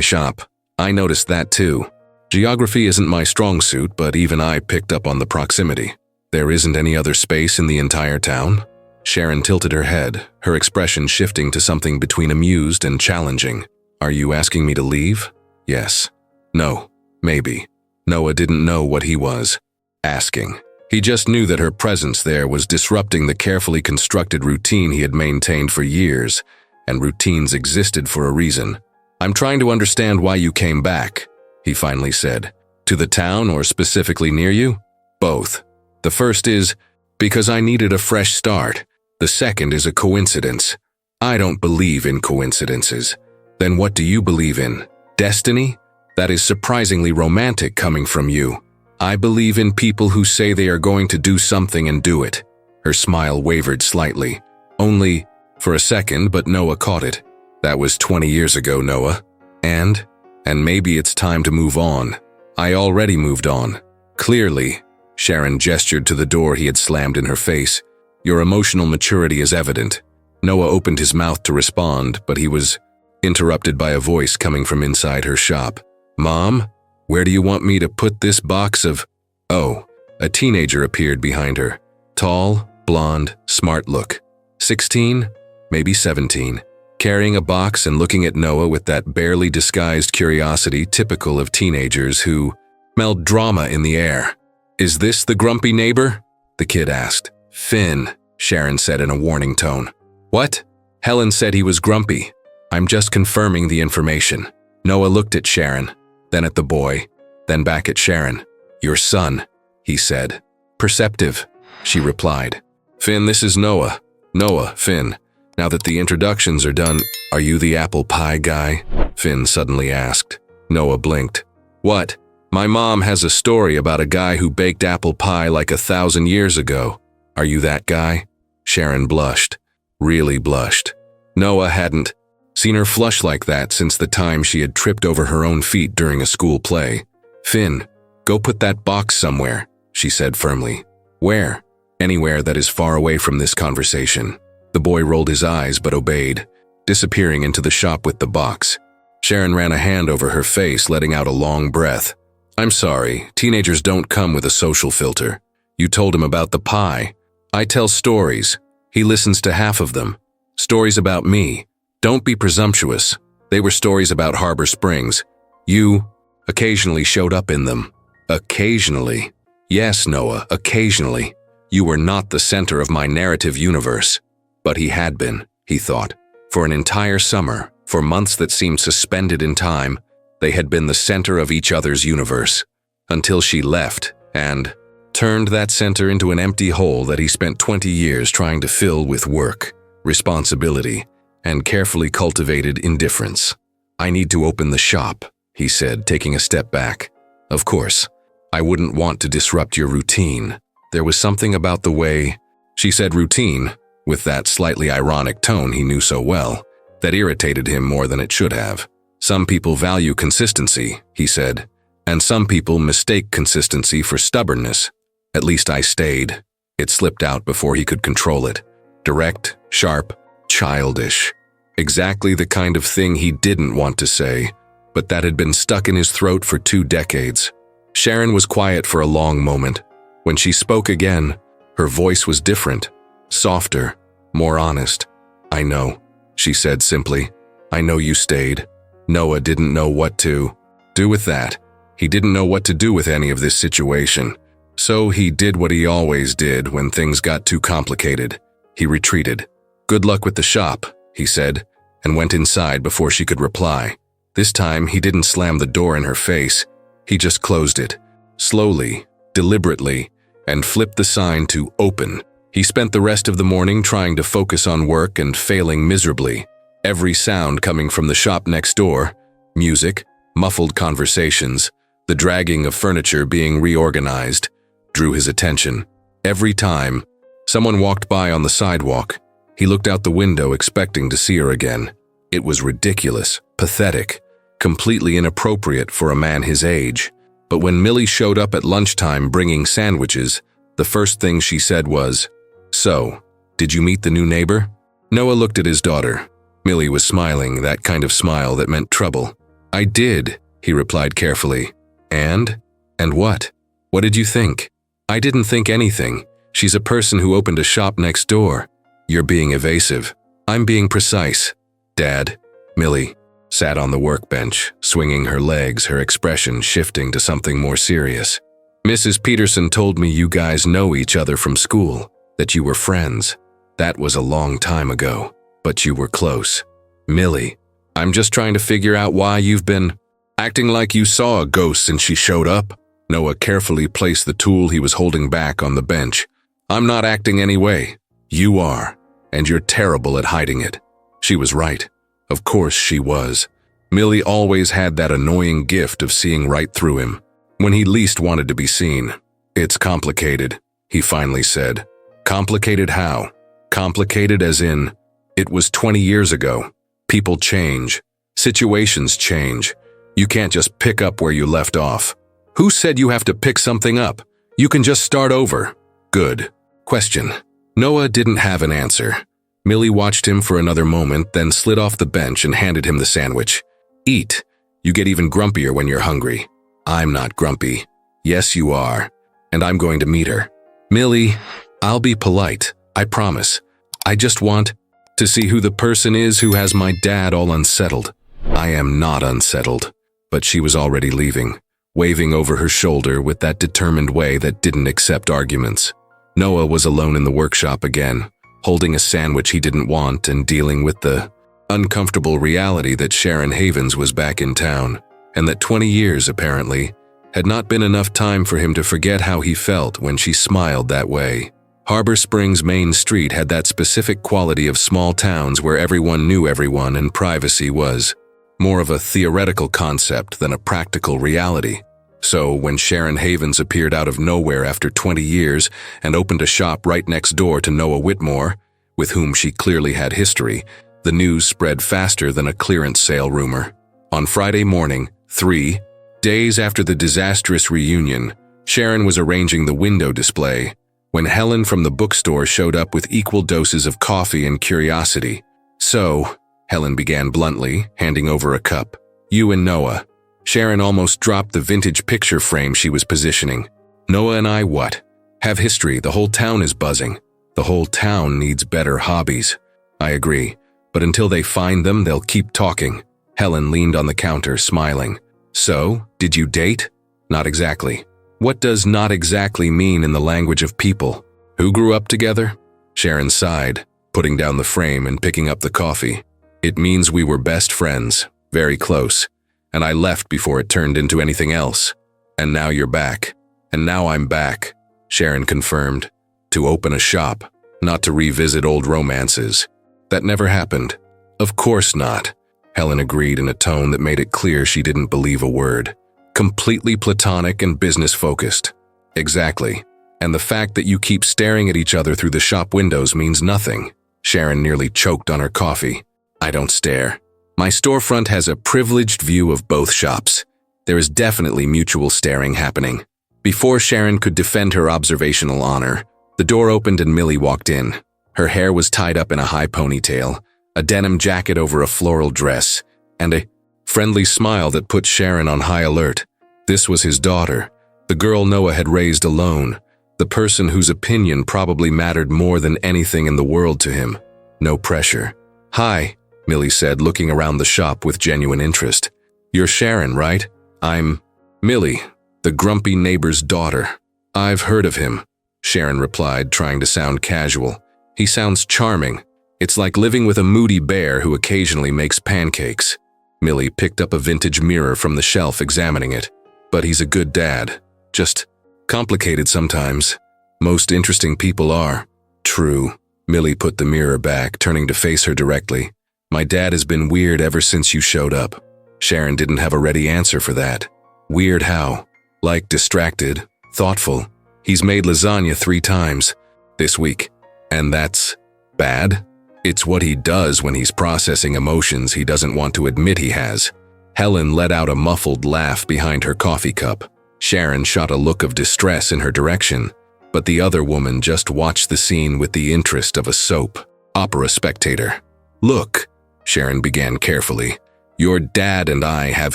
shop. I noticed that too. Geography isn't my strong suit, but even I picked up on the proximity. There isn't any other space in the entire town?" Sharon tilted her head, her expression shifting to something between amused and challenging. "Are you asking me to leave?" "Yes. No. Maybe." Noah didn't know what he was asking. He just knew that her presence there was disrupting the carefully constructed routine he had maintained for years, and routines existed for a reason. "I'm trying to understand why you came back," he finally said. "To the town or specifically near you?" "Both. The first is because I needed a fresh start. The second is a coincidence. I don't believe in coincidences." "Then what do you believe in? Destiny? That is surprisingly romantic coming from you." "I believe in people who say they are going to do something and do it." Her smile wavered slightly. Only for a second, but Noah caught it. "That was 20 years ago, Noah. And maybe it's time to move on." "I already moved on." "Clearly." Sharon gestured to the door he had slammed in her face. "Your emotional maturity is evident." Noah opened his mouth to respond, but he was interrupted by a voice coming from inside her shop. "Mom, where do you want me to put this box of—" Oh, a teenager appeared behind her. Tall, blonde, smart look. 16, maybe 17. Carrying a box and looking at Noah with that barely disguised curiosity typical of teenagers who smelled drama in the air. "Is this the grumpy neighbor?" the kid asked. "Finn," Sharon said in a warning tone. "What?" "Helen said he was grumpy. I'm just confirming the information." Noah looked at Sharon, then at the boy, then back at Sharon. "Your son," he said. "Perceptive," she replied. Finn, this is Noah. Noah, Finn. Now that the introductions are done, are you the apple pie guy? Finn suddenly asked. Noah blinked. What? My mom has a story about a guy who baked apple pie like 1,000 years ago. Are you that guy? Sharon blushed. Really blushed. Noah hadn't seen her flush like that since the time she had tripped over her own feet during a school play. Finn, go put that box somewhere, she said firmly. Where? Anywhere that is far away from this conversation. The boy rolled his eyes but obeyed, disappearing into the shop with the box. Sharon ran a hand over her face, letting out a long breath. I'm sorry, teenagers don't come with a social filter. You told him about the pie. I tell stories. He listens to half of them. Stories about me. Don't be presumptuous. They were stories about Harbor Springs. You occasionally showed up in them. Occasionally. Yes, Noah, occasionally. You were not the center of my narrative universe. But he had been, he thought. For an entire summer, for months that seemed suspended in time, they had been the center of each other's universe. Until she left and turned that center into an empty hole that he spent 20 years trying to fill with work, responsibility, and carefully cultivated indifference. I need to open the shop, he said, taking a step back. Of course, I wouldn't want to disrupt your routine. There was something about the way she said routine, with that slightly ironic tone he knew so well, that irritated him more than it should have. Some people value consistency, he said, and some people mistake consistency for stubbornness. At least I stayed. It slipped out before he could control it. Direct, sharp, childish. Exactly the kind of thing he didn't want to say, but that had been stuck in his throat for 2 decades. Sharon was quiet for a long moment. When she spoke again, her voice was different, softer, more honest. I know, she said simply. I know you stayed. Noah didn't know what to do with that. He didn't know what to do with any of this situation. So he did what he always did when things got too complicated. He retreated. Good luck with the shop, he said, and went inside before she could reply. This time, he didn't slam the door in her face. He just closed it, slowly, deliberately, and flipped the sign to open. He spent the rest of the morning trying to focus on work and failing miserably. Every sound coming from the shop next door, music, muffled conversations, the dragging of furniture being reorganized, drew his attention. Every time someone walked by on the sidewalk, he looked out the window expecting to see her again. It was ridiculous, pathetic, completely inappropriate for a man his age. But when Millie showed up at lunchtime bringing sandwiches, the first thing she said was, "So, did you meet the new neighbor?" Noah looked at his daughter. Millie was smiling, that kind of smile that meant trouble. "I did," he replied carefully. And what? What did you think?" "I didn't think anything. She's a person who opened a shop next door." "You're being evasive." "I'm being precise." "Dad." Millie sat on the workbench, swinging her legs, her expression shifting to something more serious. "Mrs. Peterson told me you guys know each other from school, that you were friends. That was a long time ago, but you were close." "Millie, I'm just trying to figure out why you've been acting like you saw a ghost since she showed up." Noah carefully placed the tool he was holding back on the bench. "I'm not acting any way. You are, and you're terrible at hiding it." She was right. Of course she was. Millie always had that annoying gift of seeing right through him, when he least wanted to be seen. "It's complicated," he finally said. "Complicated how?" "Complicated as in, it was 20 years ago. People change. Situations change. You can't just pick up where you left off." "Who said you have to pick something up? You can just start over." "Good question." Noah didn't have an answer. Millie watched him for another moment, then slid off the bench and handed him the sandwich. "Eat. You get even grumpier when you're hungry." "I'm not grumpy." "Yes, you are. And I'm going to meet her." "Millie, I'll be polite. I promise. I just want to see who the person is who has my dad all unsettled." "I am not unsettled." But she was already leaving, waving over her shoulder with that determined way that didn't accept arguments. Noah was alone in the workshop again, holding a sandwich he didn't want and dealing with the uncomfortable reality that Sharon Havens was back in town, and that 20 years, apparently, had not been enough time for him to forget how he felt when she smiled that way. Harbor Springs Main Street had that specific quality of small towns where everyone knew everyone and privacy was more of a theoretical concept than a practical reality. So when Sharon Havens appeared out of nowhere after 20 years and opened a shop right next door to Noah Whitmore, with whom she clearly had history, the news spread faster than a clearance sale rumor. On Friday morning, 3 days after the disastrous reunion, Sharon was arranging the window display when Helen from the bookstore showed up with equal doses of coffee and curiosity. "So," Helen began bluntly, handing over a cup, "you and Noah." Sharon almost dropped the vintage picture frame she was positioning. "Noah and I what? Have history, the whole town is buzzing. The whole town needs better hobbies." "I agree, but until they find them, they'll keep talking." Helen leaned on the counter, smiling. "So, did you date?" "Not exactly." "What does not exactly mean in the language of people? Who grew up together?" Sharon sighed, putting down the frame and picking up the coffee. "It means we were best friends, very close, and I left before it turned into anything else. And now you're back." "And now I'm back," Sharon confirmed. "To open a shop, not to revisit old romances." "That never happened." "Of course not," Helen agreed in a tone that made it clear she didn't believe a word. "Completely platonic and business-focused." "Exactly. And the fact that you keep staring at each other through the shop windows means nothing." Sharon nearly choked on her coffee. "I don't stare. My storefront has a privileged view of both shops. There is definitely mutual staring happening." Before Sharon could defend her observational honor, the door opened and Millie walked in. Her hair was tied up in a high ponytail, a denim jacket over a floral dress, and a friendly smile that put Sharon on high alert. This was his daughter, the girl Noah had raised alone, the person whose opinion probably mattered more than anything in the world to him. No pressure. "Hi," Millie said, looking around the shop with genuine interest. "You're Sharon, right?" "I'm Millie, the grumpy neighbor's daughter." "I've heard of him," Sharon replied, trying to sound casual. "He sounds charming. It's like living with a moody bear who occasionally makes pancakes." Millie picked up a vintage mirror from the shelf, examining it. "But he's a good dad. Just complicated sometimes. Most interesting people are." "True." Millie put the mirror back, turning to face her directly. "My dad has been weird ever since you showed up." Sharon didn't have a ready answer for that. "Weird how?" "Like distracted, thoughtful. He's made lasagna 3 times this week." "And that's bad?" "It's what he does when he's processing emotions he doesn't want to admit he has." Helen let out a muffled laugh behind her coffee cup. Sharon shot a look of distress in her direction, but the other woman just watched the scene with the interest of a soap opera spectator. "Look," Sharon began carefully, "your dad and I have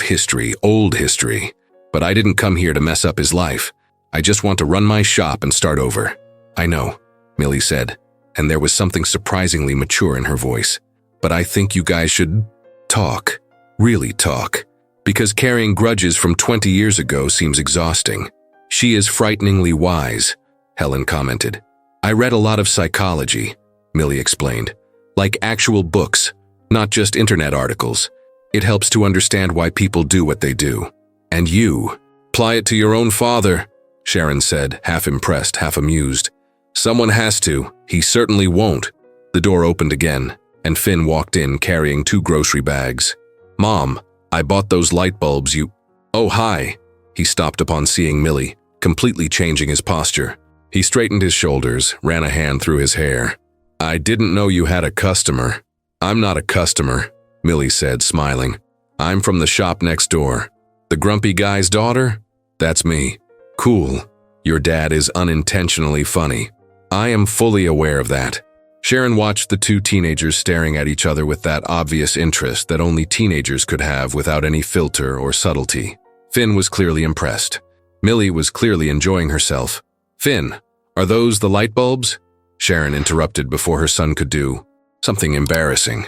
history, old history, but I didn't come here to mess up his life. I just want to run my shop and start over." "I know," Millie said, and there was something surprisingly mature in her voice. "But I think you guys should talk, really talk, because carrying grudges from 20 years ago seems exhausting." "She is frighteningly wise," Helen commented. "I read a lot of psychology," Millie explained, "like actual books, not just internet articles. It helps to understand why people do what they do. And you, apply it to your own father," Sharon said, half impressed, half amused. "Someone has to. He certainly won't." The door opened again, and Finn walked in carrying 2 grocery bags. "Mom, I bought those light bulbs you—" "Oh, hi." He stopped upon seeing Millie, completely changing his posture. He straightened his shoulders, ran a hand through his hair. "I didn't know you had a customer." "I'm not a customer," Millie said, smiling. "I'm from the shop next door." "The grumpy guy's daughter?" "That's me." "Cool. Your dad is unintentionally funny." "I am fully aware of that." Sharon watched the 2 teenagers staring at each other with that obvious interest that only teenagers could have without any filter or subtlety. Finn was clearly impressed. Millie was clearly enjoying herself. "Finn, are those the light bulbs?" Sharon interrupted before her son could do something embarrassing.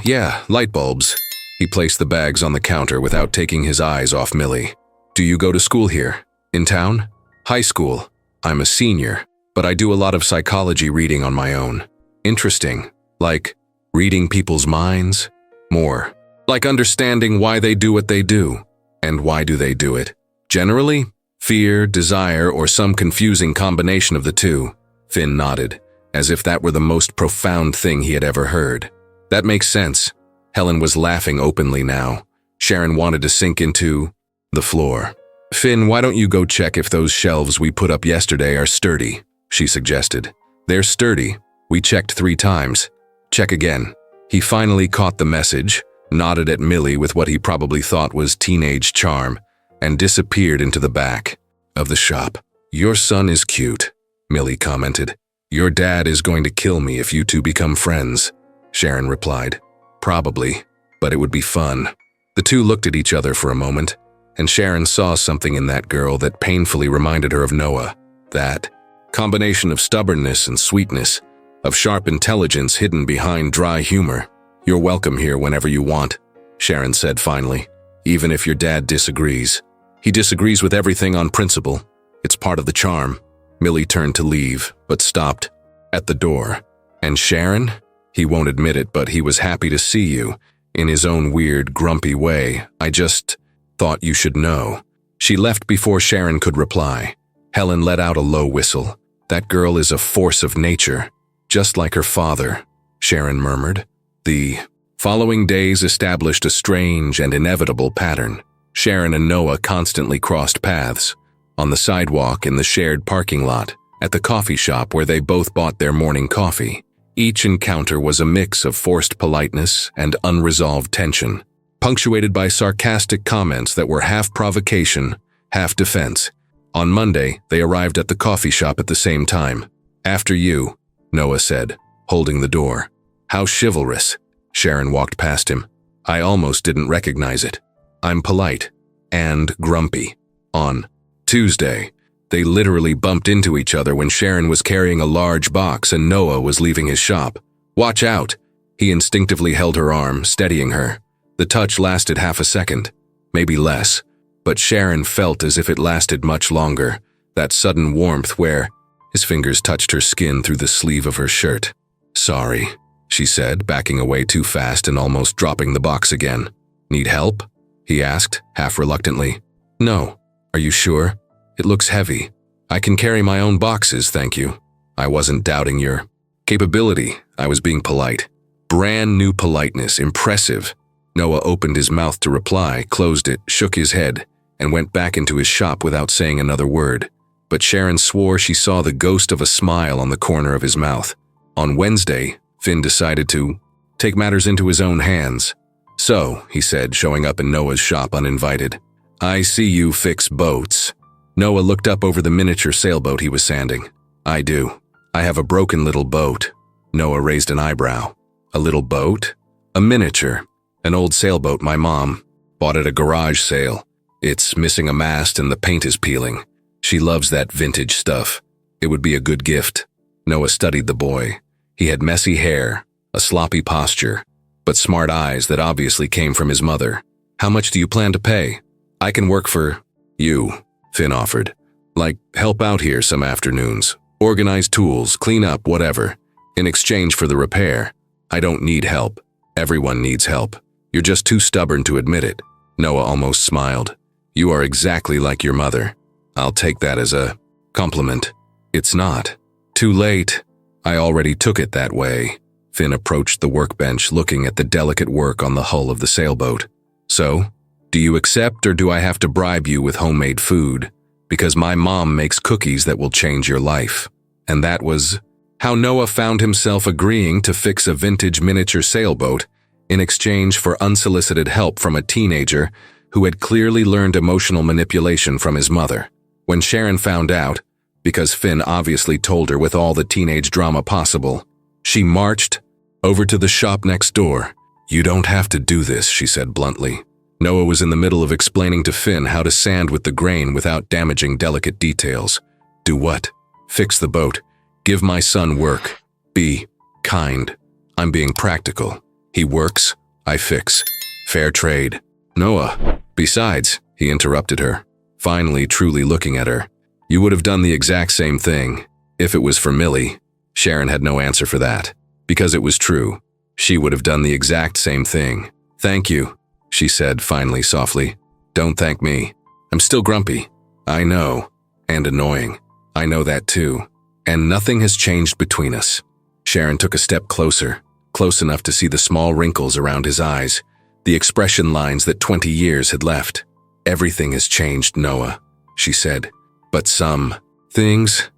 Yeah, light bulbs." He placed the bags on the counter without taking his eyes off Millie. "Do you go to school here? In town?" "High school. I'm a senior, but I do a lot of psychology reading on my own." "Interesting. Like reading people's minds?" "More. Like understanding why they do what they do." "And why do they do it?" "Generally, fear, desire, or some confusing combination of the two." Finn nodded, as if that were the most profound thing he had ever heard. That makes sense. Helen was laughing openly now. Sharon wanted to sink into the floor. Finn, why don't you go check if those shelves we put up yesterday are sturdy, she suggested. They're sturdy. We checked 3 times. Check again. He finally caught the message, nodded at Millie with what he probably thought was teenage charm, and disappeared into the back of the shop. Your son is cute, Millie commented. Your dad is going to kill me if you two become friends, Sharon replied. Probably, but it would be fun. The two looked at each other for a moment, and Sharon saw something in that girl that painfully reminded her of Noah. That combination of stubbornness and sweetness, of sharp intelligence hidden behind dry humor. You're welcome here whenever you want, Sharon said finally, even if your dad disagrees. He disagrees with everything on principle. It's part of the charm. Millie turned to leave, but stopped at the door. And Sharon? He won't admit it, but he was happy to see you. In his own weird, grumpy way. I just thought you should know. She left before Sharon could reply. Helen let out a low whistle. That girl is a force of nature, just like her father, Sharon murmured. The following days established a strange and inevitable pattern. Sharon and Noah constantly crossed paths. On the sidewalk, in the shared parking lot, at the coffee shop where they both bought their morning coffee. Each encounter was a mix of forced politeness and unresolved tension, punctuated by sarcastic comments that were half provocation, half defense. On Monday, they arrived at the coffee shop at the same time. After you, Noah said, holding the door. How chivalrous. Sharon walked past him. I almost didn't recognize it. I'm polite and grumpy. On Tuesday, they literally bumped into each other when Sharon was carrying a large box and Noah was leaving his shop. Watch out! He instinctively held her arm, steadying her. The touch lasted half a second, maybe less, but Sharon felt as if it lasted much longer, that sudden warmth where his fingers touched her skin through the sleeve of her shirt. Sorry, she said, backing away too fast and almost dropping the box again. Need help? He asked, half reluctantly. No. Are you sure? It looks heavy. I can carry my own boxes, thank you. I wasn't doubting your capability. I was being polite. Brand new politeness, impressive. Noah opened his mouth to reply, closed it, shook his head, and went back into his shop without saying another word. But Sharon swore she saw the ghost of a smile on the corner of his mouth. On Wednesday, Finn decided to take matters into his own hands. So, he said, showing up in Noah's shop uninvited. I see you fix boats. Noah looked up over the miniature sailboat he was sanding. I do. I have a broken little boat. Noah raised an eyebrow. A little boat? A miniature. An old sailboat my mom bought at a garage sale. It's missing a mast and the paint is peeling. She loves that vintage stuff. It would be a good gift. Noah studied the boy. He had messy hair, a sloppy posture, but smart eyes that obviously came from his mother. How much do you plan to pay? I can work for you, Finn offered. Like, help out here some afternoons. Organize tools, clean up, whatever. In exchange for the repair. I don't need help. Everyone needs help. You're just too stubborn to admit it. Noah almost smiled. You are exactly like your mother. I'll take that as a compliment. It's not. Too late. I already took it that way. Finn approached the workbench, looking at the delicate work on the hull of the sailboat. So, do you accept or do I have to bribe you with homemade food? Because my mom makes cookies that will change your life. And that was how Noah found himself agreeing to fix a vintage miniature sailboat in exchange for unsolicited help from a teenager who had clearly learned emotional manipulation from his mother. When Sharon found out, because Finn obviously told her with all the teenage drama possible, she marched over to the shop next door. You don't have to do this, she said bluntly. Noah was in the middle of explaining to Finn how to sand with the grain without damaging delicate details. Do what? Fix the boat. Give my son work. Be kind. I'm being practical. He works, I fix. Fair trade. Noah. Besides, he interrupted her, finally truly looking at her. You would have done the exact same thing, if it was for Millie. Sharon had no answer for that, because it was true. She would have done the exact same thing. Thank you, she said finally softly. Don't thank me. I'm still grumpy. I know. And annoying. I know that too. And nothing has changed between us. Sharon took a step closer, close enough to see the small wrinkles around his eyes, the expression lines that 20 years had left. Everything has changed, Noah, she said. But some things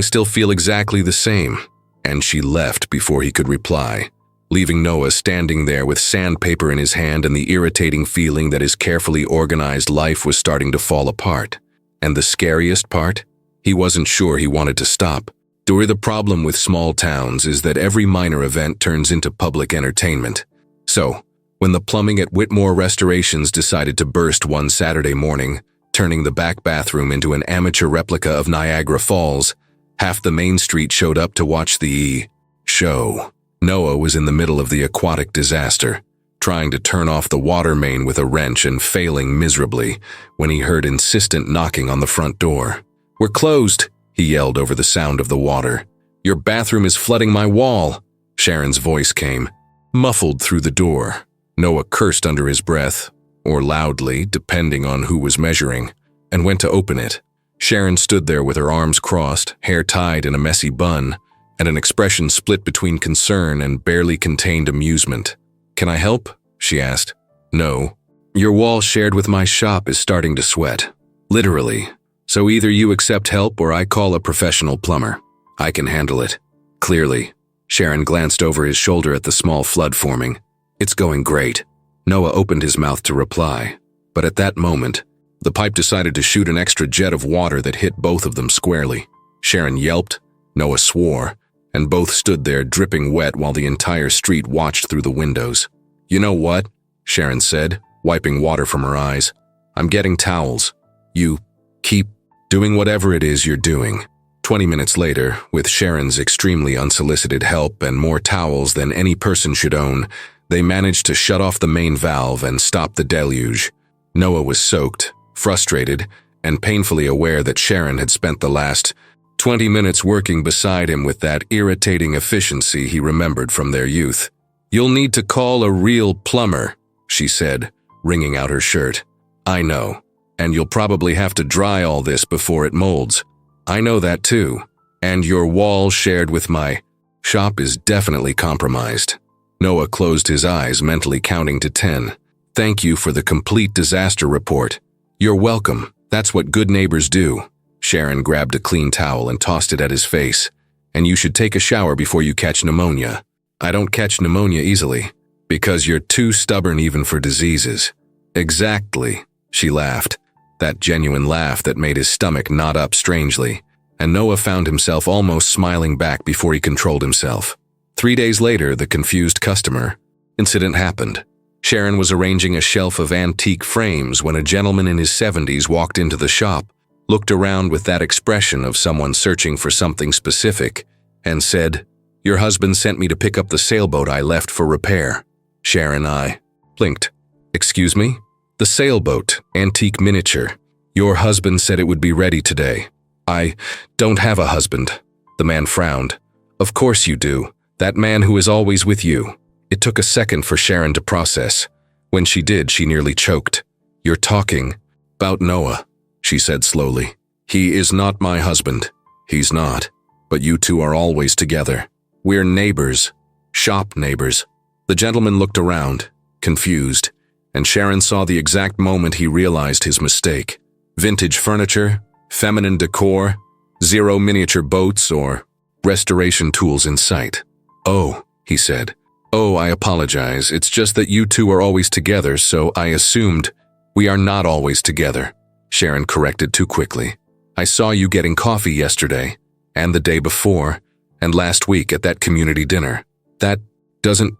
still feel exactly the same. And she left before he could reply, leaving Noah standing there with sandpaper in his hand and the irritating feeling that his carefully organized life was starting to fall apart. And the scariest part? He wasn't sure he wanted to stop. The problem with small towns is that every minor event turns into public entertainment. So, when the plumbing at Whitmore Restorations decided to burst one Saturday morning, turning the back bathroom into an amateur replica of Niagara Falls, half the main street showed up to watch the show. Noah was in the middle of the aquatic disaster, trying to turn off the water main with a wrench and failing miserably when he heard insistent knocking on the front door. "We're closed," he yelled over the sound of the water. "Your bathroom is flooding my wall." Sharon's voice came, muffled through the door. Noah cursed under his breath, or loudly, depending on who was measuring, and went to open it. Sharon stood there with her arms crossed, hair tied in a messy bun, and an expression split between concern and barely contained amusement. "Can I help?" she asked. "No. Your wall shared with my shop is starting to sweat. Literally. So either you accept help or I call a professional plumber. I can handle it." Clearly. Sharon glanced over his shoulder at the small flood forming. "It's going great." Noah opened his mouth to reply, but at that moment, the pipe decided to shoot an extra jet of water that hit both of them squarely. Sharon yelped, Noah swore, and both stood there dripping wet while the entire street watched through the windows. "You know what?" Sharon said, wiping water from her eyes. "I'm getting towels. You keep doing whatever it is you're doing." 20 minutes later, with Sharon's extremely unsolicited help and more towels than any person should own, they managed to shut off the main valve and stop the deluge. Noah was soaked, frustrated, and painfully aware that Sharon had spent the last 20 minutes working beside him with that irritating efficiency he remembered from their youth. "You'll need to call a real plumber," she said, wringing out her shirt. "I know. And you'll probably have to dry all this before it molds. I know that too. And your wall shared with my shop is definitely compromised." Noah closed his eyes, mentally counting to 10. "Thank you for the complete disaster report." "You're welcome. That's what good neighbors do." Sharon grabbed a clean towel and tossed it at his face. "And you should take a shower before you catch pneumonia." "I don't catch pneumonia easily. Because you're too stubborn even for diseases." "Exactly," she laughed. That genuine laugh that made his stomach knot up strangely, and Noah found himself almost smiling back before he controlled himself. 3 days later, the confused customer incident happened. Sharon was arranging a shelf of antique frames when a gentleman in his 70s walked into the shop, looked around with that expression of someone searching for something specific, and said, "Your husband sent me to pick up the sailboat I left for repair." Sharon and I blinked. "Excuse me?" "The sailboat, antique miniature. Your husband said it would be ready today." "I don't have a husband." The man frowned. "Of course you do. That man who is always with you." It took a second for Sharon to process. When she did, she nearly choked. "You're talking about Noah," she said slowly. "He is not my husband. He's not. But you two are always together. We're neighbors. Shop neighbors." The gentleman looked around, confused, and Sharon saw the exact moment he realized his mistake. Vintage furniture, feminine decor, 0 miniature boats or restoration tools in sight. "Oh," he said. "Oh, I apologize. It's just that you two are always together, so I assumed." "We are not always together," Sharon corrected too quickly. "I saw you getting coffee yesterday, and the day before, and last week at that community dinner. That doesn't...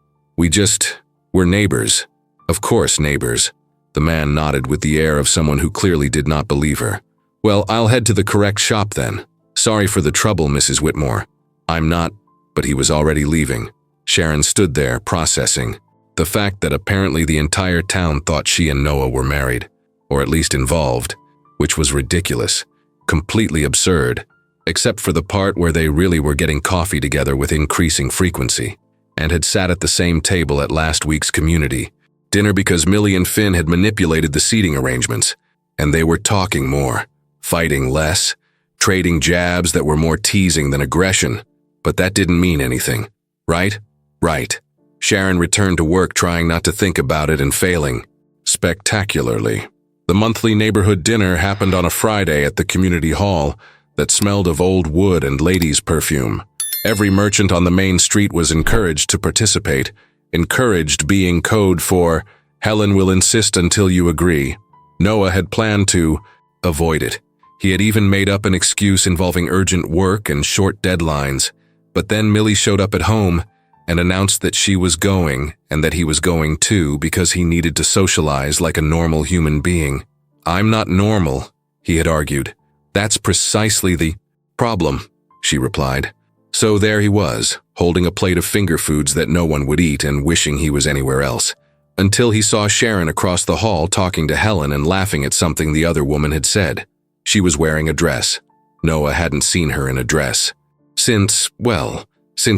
We're neighbors." "Of course, neighbors." The man nodded with the air of someone who clearly did not believe her. "Well, I'll head to the correct shop then. Sorry for the trouble, Mrs. Whitmore." "I'm not..." But he was already leaving. Sharon stood there, processing. The fact that apparently the entire town thought she and Noah were married, or at least involved, which was ridiculous, completely absurd, except for the part where they really were getting coffee together with increasing frequency, and had sat at the same table at last week's community dinner because Millie and Finn had manipulated the seating arrangements, and they were talking more, fighting less, trading jabs that were more teasing than aggression. But that didn't mean anything, right? Right. Sharon returned to work trying not to think about it and failing spectacularly. The monthly neighborhood dinner happened on a Friday at the community hall that smelled of old wood and ladies' perfume. Every merchant on the main street was encouraged to participate, encouraged being code for Helen will insist until you agree. Noah had planned to avoid it. He had even made up an excuse involving urgent work and short deadlines. But then Millie showed up at home and announced that she was going and that he was going too because he needed to socialize like a normal human being. I'm not normal, he had argued. That's precisely the problem, she replied. So there he was, holding a plate of finger foods that no one would eat and wishing he was anywhere else. Until he saw Sharon across the hall talking to Helen and laughing at something the other woman had said. She was wearing a dress. Noah hadn't seen her in a dress. Since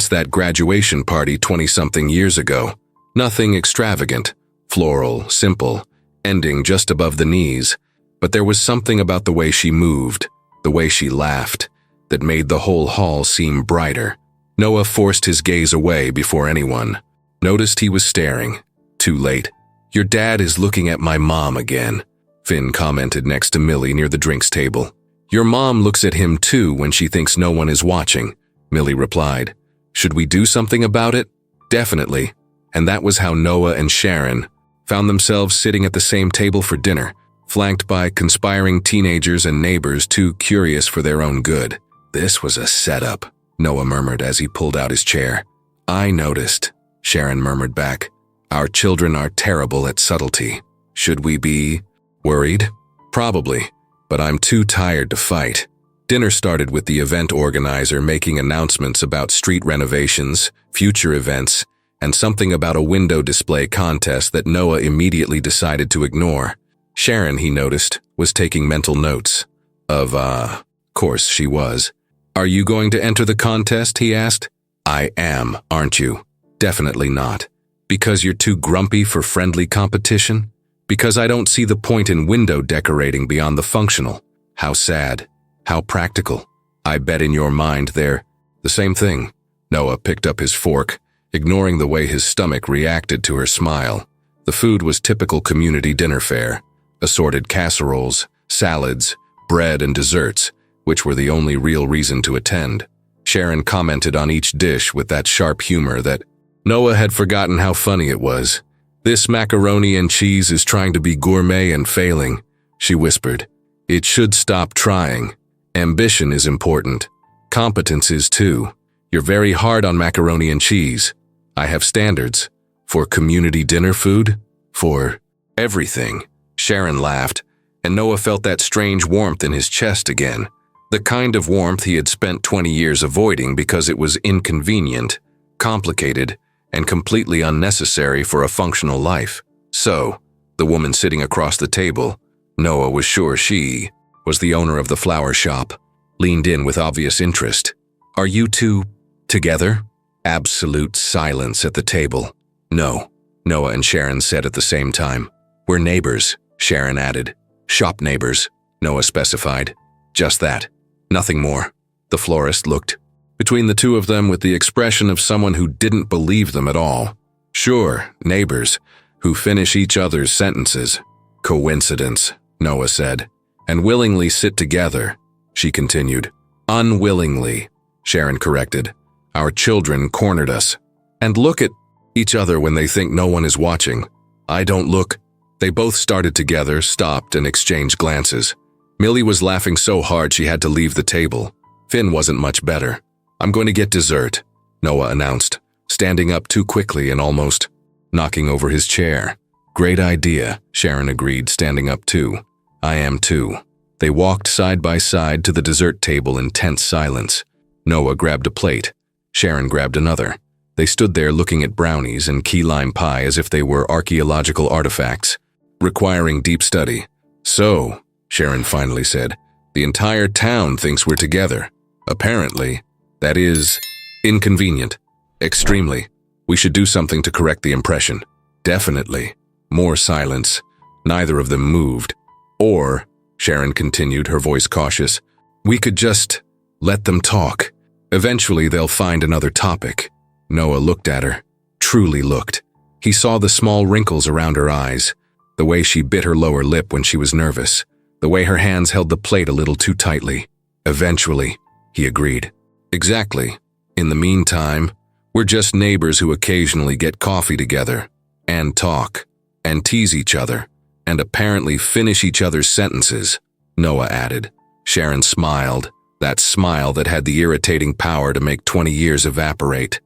that graduation party 20-something years ago. Nothing extravagant, floral, simple, ending just above the knees. But there was something about the way she moved, the way she laughed, that made the whole hall seem brighter. Noah forced his gaze away before anyone. Noticed he was staring. Too late. Your dad is looking at my mom again, Finn commented next to Millie near the drinks table. Your mom looks at him too when she thinks no one is watching, Millie replied. Should we do something about it? Definitely. And that was how Noah and Sharon found themselves sitting at the same table for dinner, flanked by conspiring teenagers and neighbors too curious for their own good. This was a setup, Noah murmured as he pulled out his chair. I noticed, Sharon murmured back. Our children are terrible at subtlety. Should we be worried? Probably, but I'm too tired to fight. Dinner started with the event organizer making announcements about street renovations, future events, and something about a window display contest that Noah immediately decided to ignore. Sharon, he noticed, was taking mental notes. Of course she was. Are you going to enter the contest, he asked. I am, aren't you? Definitely not. Because you're too grumpy for friendly competition? Because I don't see the point in window decorating beyond the functional. How sad. How practical. I bet in your mind they're the same thing. Noah picked up his fork, ignoring the way his stomach reacted to her smile. The food was typical community dinner fare. Assorted casseroles, salads, bread, and desserts, which were the only real reason to attend. Sharon commented on each dish with that sharp humor that Noah had forgotten how funny it was. This macaroni and cheese is trying to be gourmet and failing, she whispered. It should stop trying. Ambition is important. Competence is too. You're very hard on macaroni and cheese. I have standards. For community dinner food? For everything. Sharon laughed, and Noah felt that strange warmth in his chest again. The kind of warmth he had spent 20 years avoiding because it was inconvenient, complicated, and completely unnecessary for a functional life. So, the woman sitting across the table, Noah was sure she was the owner of the flower shop, leaned in with obvious interest. Are you two together? Absolute silence at the table. No, Noah and Sharon said at the same time. We're neighbors, Sharon added. Shop neighbors, Noah specified. Just that. Nothing more. The florist looked between the two of them with the expression of someone who didn't believe them at all. Sure, neighbors, who finish each other's sentences. Coincidence, Noah said. And willingly sit together, she continued. Unwillingly, Sharon corrected. Our children cornered us. And look at each other when they think no one is watching. I don't look. They both started together, stopped, and exchanged glances. Millie was laughing so hard she had to leave the table. Finn wasn't much better. I'm going to get dessert, Noah announced, standing up too quickly and almost knocking over his chair. Great idea, Sharon agreed, standing up too. I am too. They walked side by side to the dessert table in tense silence. Noah grabbed a plate. Sharon grabbed another. They stood there looking at brownies and key lime pie as if they were archaeological artifacts, requiring deep study. So, Sharon finally said, the entire town thinks we're together. Apparently. That is inconvenient. Extremely. We should do something to correct the impression. Definitely. More silence. Neither of them moved. Or, Sharon continued, her voice cautious, We could just let them talk. Eventually they'll find another topic. Noah looked at her, truly looked. He saw the small wrinkles around her eyes, the way she bit her lower lip when she was nervous, the way her hands held the plate a little too tightly. Eventually, he agreed. Exactly. In the meantime, we're just neighbors who occasionally get coffee together, and talk, and tease each other, and apparently finish each other's sentences, Noah added. Sharon smiled, that smile that had the irritating power to make 20 years evaporate.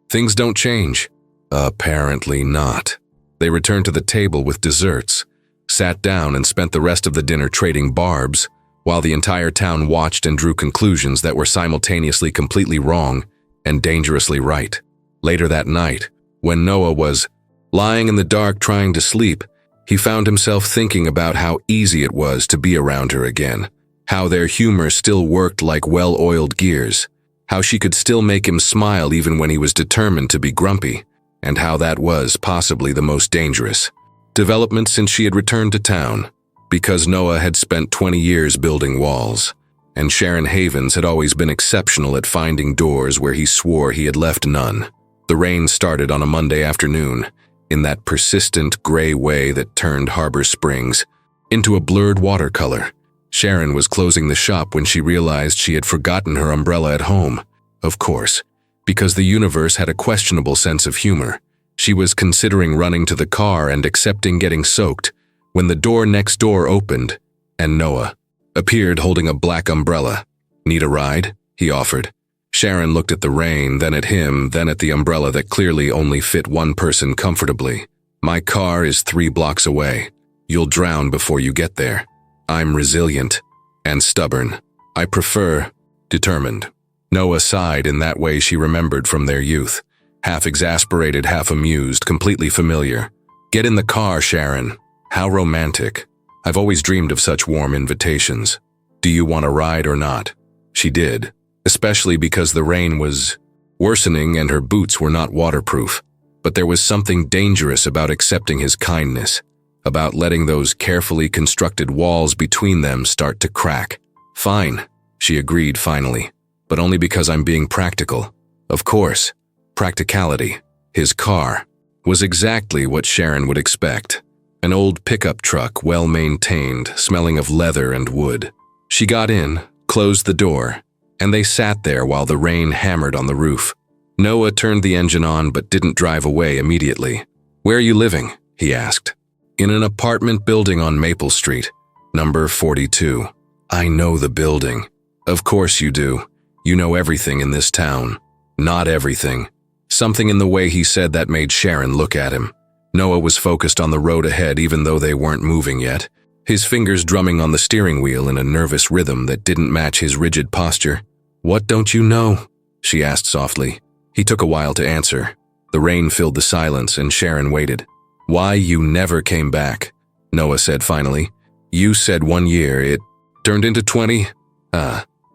Things don't change. Apparently not. They returned to the table with desserts, sat down and spent the rest of the dinner trading barbs, while the entire town watched and drew conclusions that were simultaneously completely wrong and dangerously right. Later that night, when Noah was lying in the dark trying to sleep, he found himself thinking about how easy it was to be around her again, how their humor still worked like well-oiled gears, how she could still make him smile even when he was determined to be grumpy, and how that was possibly the most dangerous development since she had returned to town, because Noah had spent 20 years building walls, and Sharon Havens had always been exceptional at finding doors where he swore he had left none. The rain started on a Monday afternoon, in that persistent gray way that turned Harbor Springs into a blurred watercolor. Sharon was closing the shop when she realized she had forgotten her umbrella at home. Of course, because the universe had a questionable sense of humor. She was considering running to the car and accepting getting soaked when the door next door opened, and Noah appeared holding a black umbrella. "Need a ride?" he offered. Sharon looked at the rain, then at him, then at the umbrella that clearly only fit one person comfortably. "My car is 3 blocks away. You'll drown before you get there. I'm resilient and stubborn. I prefer determined." Noah sighed in that way she remembered from their youth, half exasperated, half amused, completely familiar. "Get in the car, Sharon." How romantic. I've always dreamed of such warm invitations. "Do you want a ride or not?" She did, especially because the rain was worsening and her boots were not waterproof. But there was something dangerous about accepting his kindness, about letting those carefully constructed walls between them start to crack. "Fine," she agreed finally, "but only because I'm being practical." Of course, practicality, his car, was exactly what Sharon would expect. An old pickup truck, well-maintained, smelling of leather and wood. She got in, closed the door, and they sat there while the rain hammered on the roof. Noah turned the engine on but didn't drive away immediately. "Where are you living?" he asked. "In an apartment building on Maple Street, number 42. "I know the building." "Of course you do. You know everything in this town." "Not everything." Something in the way he said that made Sharon look at him. Noah was focused on the road ahead even though they weren't moving yet, his fingers drumming on the steering wheel in a nervous rhythm that didn't match his rigid posture. "What don't you know?" she asked softly. He took a while to answer. The rain filled the silence and Sharon waited. "Why you never came back," Noah said finally. "You said 1 year, it turned into 20?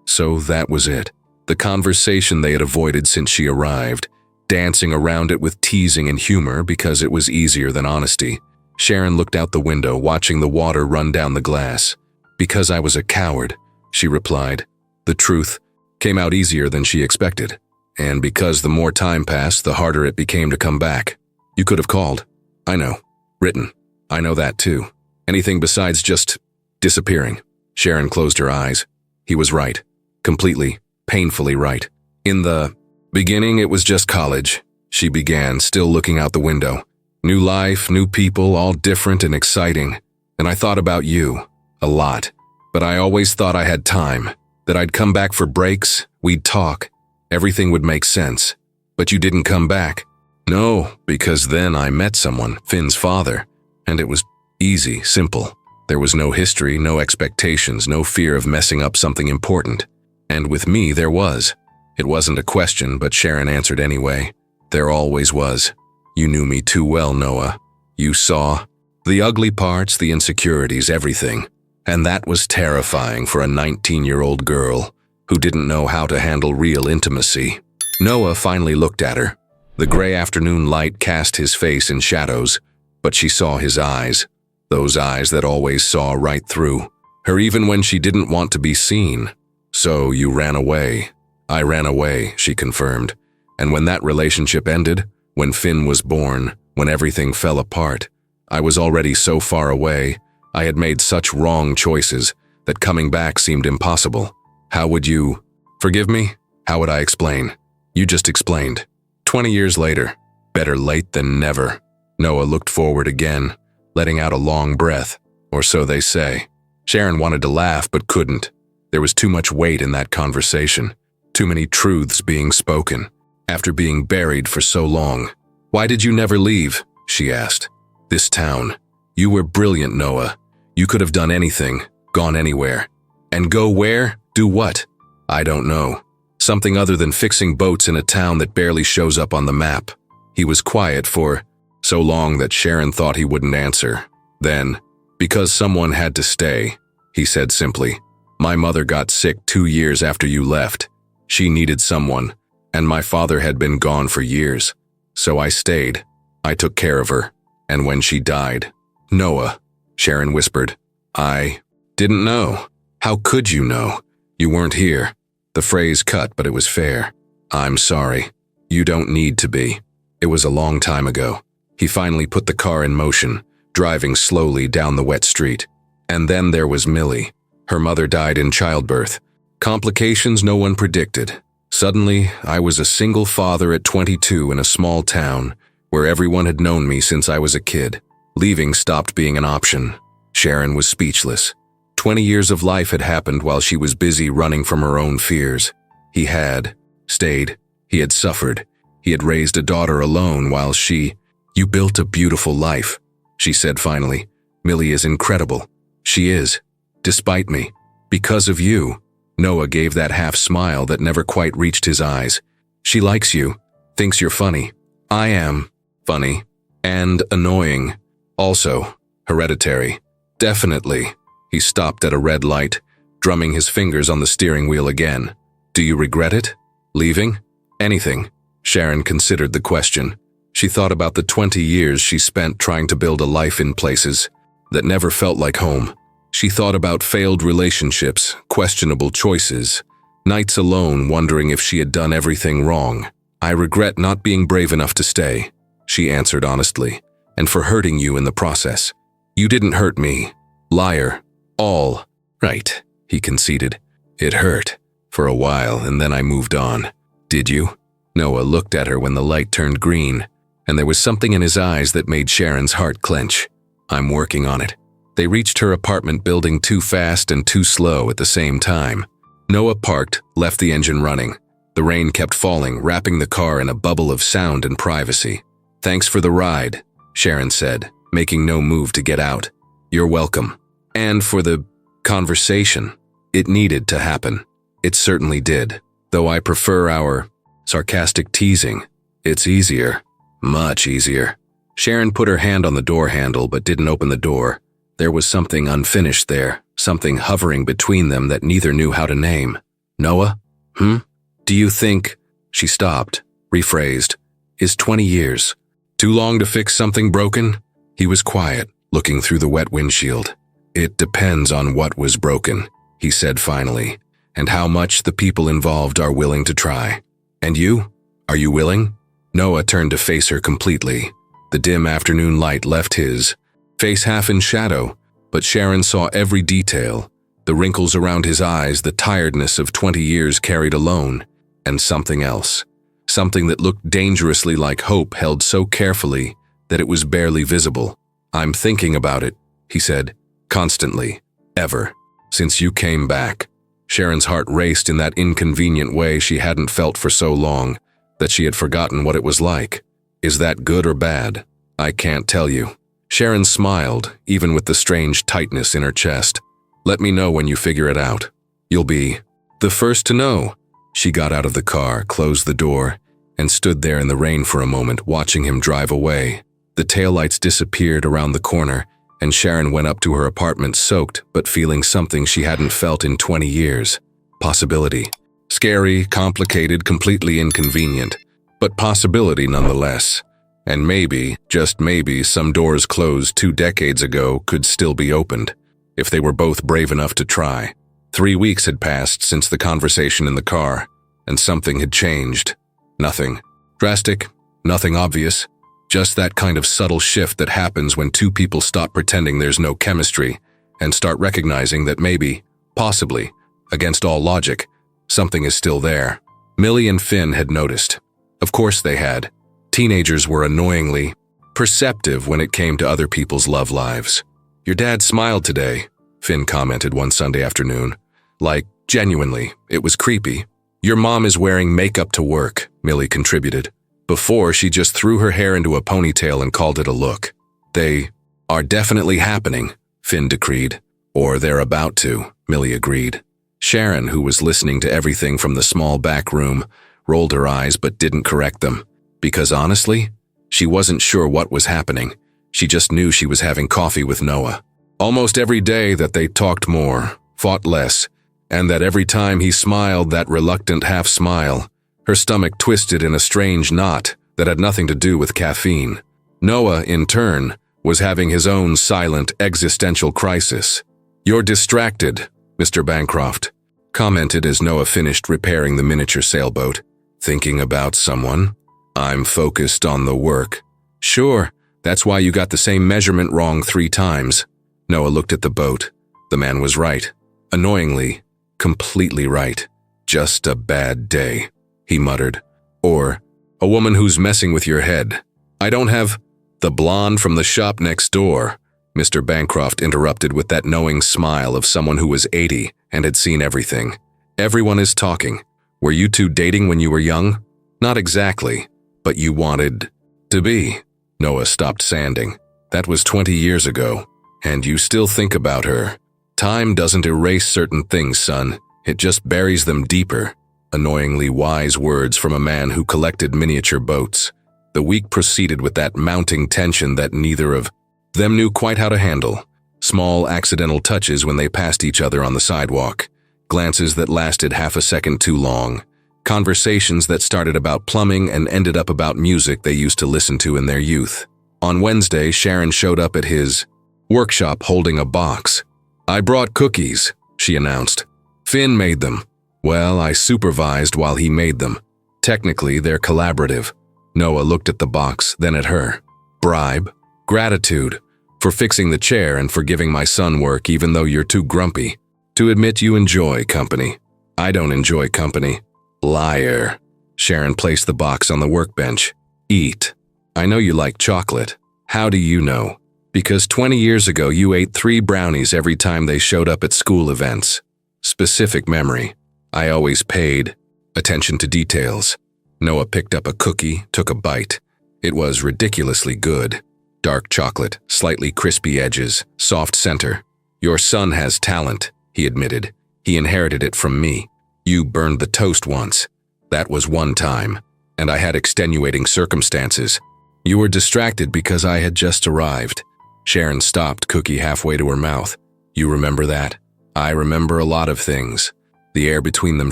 So that was it. The conversation they had avoided since she arrived, dancing around it with teasing and humor because it was easier than honesty. Sharon looked out the window, watching the water run down the glass. "Because I was a coward," she replied. The truth came out easier than she expected. "And because the more time passed, the harder it became to come back. You could have called. I know. Written. I know that too. Anything besides just disappearing." Sharon closed her eyes. He was right. Completely, painfully right. "In the beginning, it was just college," she began, still looking out the window. "New life, new people, all different and exciting. And I thought about you. A lot. But I always thought I had time. That I'd come back for breaks, we'd talk. Everything would make sense. But you didn't come back." "No, because then I met someone, Finn's father. And it was easy, simple. There was no history, no expectations, no fear of messing up something important. And with me, there was. It wasn't a question, but Sharon answered anyway. There always was. You knew me too well, Noah. You saw the ugly parts, the insecurities, everything. And that was terrifying for a 19-year-old girl who didn't know how to handle real intimacy." Noah finally looked at her. The gray afternoon light cast his face in shadows, but she saw his eyes, those eyes that always saw right through. her even when she didn't want to be seen. So you ran away. I ran away, she confirmed. And when that relationship ended, when Finn was born, when everything fell apart, I was already so far away. I had made such wrong choices that coming back seemed impossible. How would you forgive me? How would I explain? You just explained. 20 years later, better late than never. Noah looked forward again, letting out a long breath, or so they say. Sharon wanted to laugh but couldn't. There was too much weight in that conversation, too many truths being spoken. After being buried for so long, why did you never leave? She asked. This town. You were brilliant, Noah. You could have done anything, gone anywhere. And go where? Do what? I don't know. Something other than fixing boats in a town that barely shows up on the map. He was quiet for so long that Sharon thought he wouldn't answer. Then, because someone had to stay, he said simply, my mother got sick 2 years after you left. She needed someone, and my father had been gone for years. So I stayed. I took care of her. And when she died, Noah, Sharon whispered, I didn't know. How could you know? You weren't here. The phrase cut, but it was fair. I'm sorry. You don't need to be. It was a long time ago. He finally put the car in motion, driving slowly down the wet street. And then there was Millie. Her mother died in childbirth. Complications no one predicted. Suddenly, I was a single father at 22 in a small town where everyone had known me since I was a kid. Leaving stopped being an option. Sharon was speechless. 20 years of life had happened while she was busy running from her own fears. He had stayed. He had suffered. He had raised a daughter alone while she... You built a beautiful life, she said finally. Millie is incredible. She is. Despite me. Because of you. Noah gave that half smile that never quite reached his eyes. She likes you. Thinks you're funny. I am funny. And annoying. Also, hereditary. Definitely. He stopped at a red light, drumming his fingers on the steering wheel again. Do you regret it? Leaving? Anything. Sharon considered the question. She thought about the 20 years she spent trying to build a life in places that never felt like home. She thought about failed relationships, questionable choices, nights alone wondering if she had done everything wrong. I regret not being brave enough to stay, she answered honestly, and for hurting you in the process. You didn't hurt me. Liar. All. Right, he conceded. It hurt. For a while, and then I moved on. Did you? Noah looked at her when the light turned green, and there was something in his eyes that made Sharon's heart clench. I'm working on it. They reached her apartment building too fast and too slow at the same time. Noah parked, left the engine running. The rain kept falling, wrapping the car in a bubble of sound and privacy. Thanks for the ride, Sharon said, making no move to get out. You're welcome. And for the conversation. It needed to happen. It certainly did. Though I prefer our sarcastic teasing. It's easier. Much easier. Sharon put her hand on the door handle but didn't open the door. There was something unfinished there, something hovering between them that neither knew how to name. Noah? Do you think... She stopped, rephrased. Is 20 years too long to fix something broken? He was quiet, looking through the wet windshield. It depends on what was broken, he said finally, and how much the people involved are willing to try. And you? Are you willing? Noah turned to face her completely. The dim afternoon light left his face half in shadow, but Sharon saw every detail, the wrinkles around his eyes, the tiredness of 20 years carried alone, and something else. Something that looked dangerously like hope held so carefully that it was barely visible. I'm thinking about it, he said, constantly, ever, since you came back. Sharon's heart raced in that inconvenient way she hadn't felt for so long, that she had forgotten what it was like. Is that good or bad? I can't tell you. Sharon smiled, even with the strange tightness in her chest. Let me know when you figure it out. You'll be the first to know. She got out of the car, closed the door, and stood there in the rain for a moment, watching him drive away. The taillights disappeared around the corner, and Sharon went up to her apartment soaked but feeling something she hadn't felt in 20 years. Possibility. Scary, complicated, completely inconvenient, but possibility nonetheless. And maybe, just maybe, some doors closed 2 decades ago could still be opened. if they were both brave enough to try. 3 weeks had passed since the conversation in the car, and something had changed. Nothing drastic, nothing obvious, just that kind of subtle shift that happens when two people stop pretending there's no chemistry and start recognizing that maybe, possibly, against all logic, something is still there. Millie and Finn had noticed. Of course they had. Teenagers were annoyingly perceptive when it came to other people's love lives. "Your dad smiled today," Finn commented one Sunday afternoon. Like, genuinely, it was creepy. "Your mom is wearing makeup to work," Millie contributed. Before, she just threw her hair into a ponytail and called it a look. "They are definitely happening," Finn decreed. "Or they're about to," Millie agreed. Sharon, who was listening to everything from the small back room, rolled her eyes but didn't correct them. Because honestly, she wasn't sure what was happening. She just knew she was having coffee with Noah. Almost every day that they talked more, fought less, and that every time he smiled that reluctant half-smile, her stomach twisted in a strange knot that had nothing to do with caffeine. Noah, in turn, was having his own silent existential crisis. "You're distracted," Mr. Bancroft commented as Noah finished repairing the miniature sailboat. "Thinking about someone?" "I'm focused on the work." "Sure, that's why you got the same measurement wrong 3 times. Noah looked at the boat. The man was right. Annoyingly, completely right. "Just a bad day," he muttered. Or, "A woman who's messing with your head." "I don't have—" "The blonde from the shop next door," Mr. Bancroft interrupted with that knowing smile of someone who was 80 and had seen everything. "Everyone is talking. Were you two dating when you were young?" "Not exactly, but you wanted to be." Noah stopped sanding. "That was 20 years ago, and you still think about her. Time doesn't erase certain things, son. It just buries them deeper." Annoyingly wise words from a man who collected miniature boats. The week proceeded with that mounting tension that neither of them knew quite how to handle. Small accidental touches when they passed each other on the sidewalk. Glances that lasted half a second too long. Conversations that started about plumbing and ended up about music they used to listen to in their youth. On Wednesday, Sharon showed up at his workshop holding a box. "I brought cookies," she announced. "Finn made them. Well, I supervised while he made them. Technically, they're collaborative." Noah looked at the box, then at her. "Bribe? Gratitude for fixing the chair and for giving my son work even though you're too grumpy to admit you enjoy company." "I don't enjoy company." "Liar." Sharon placed the box on the workbench. "Eat. I know you like chocolate." "How do you know?" "Because 20 years ago you ate 3 brownies every time they showed up at school events." Specific memory. I always paid attention to details. Noah picked up a cookie, took a bite. It was ridiculously good. Dark chocolate, slightly crispy edges, soft center. "Your son has talent," he admitted. "He inherited it from me. You burned the toast once. That was one time, and I had extenuating circumstances. You were distracted because I had just arrived." Sharon stopped cookie halfway to her mouth. "You remember that?" "I remember a lot of things." The air between them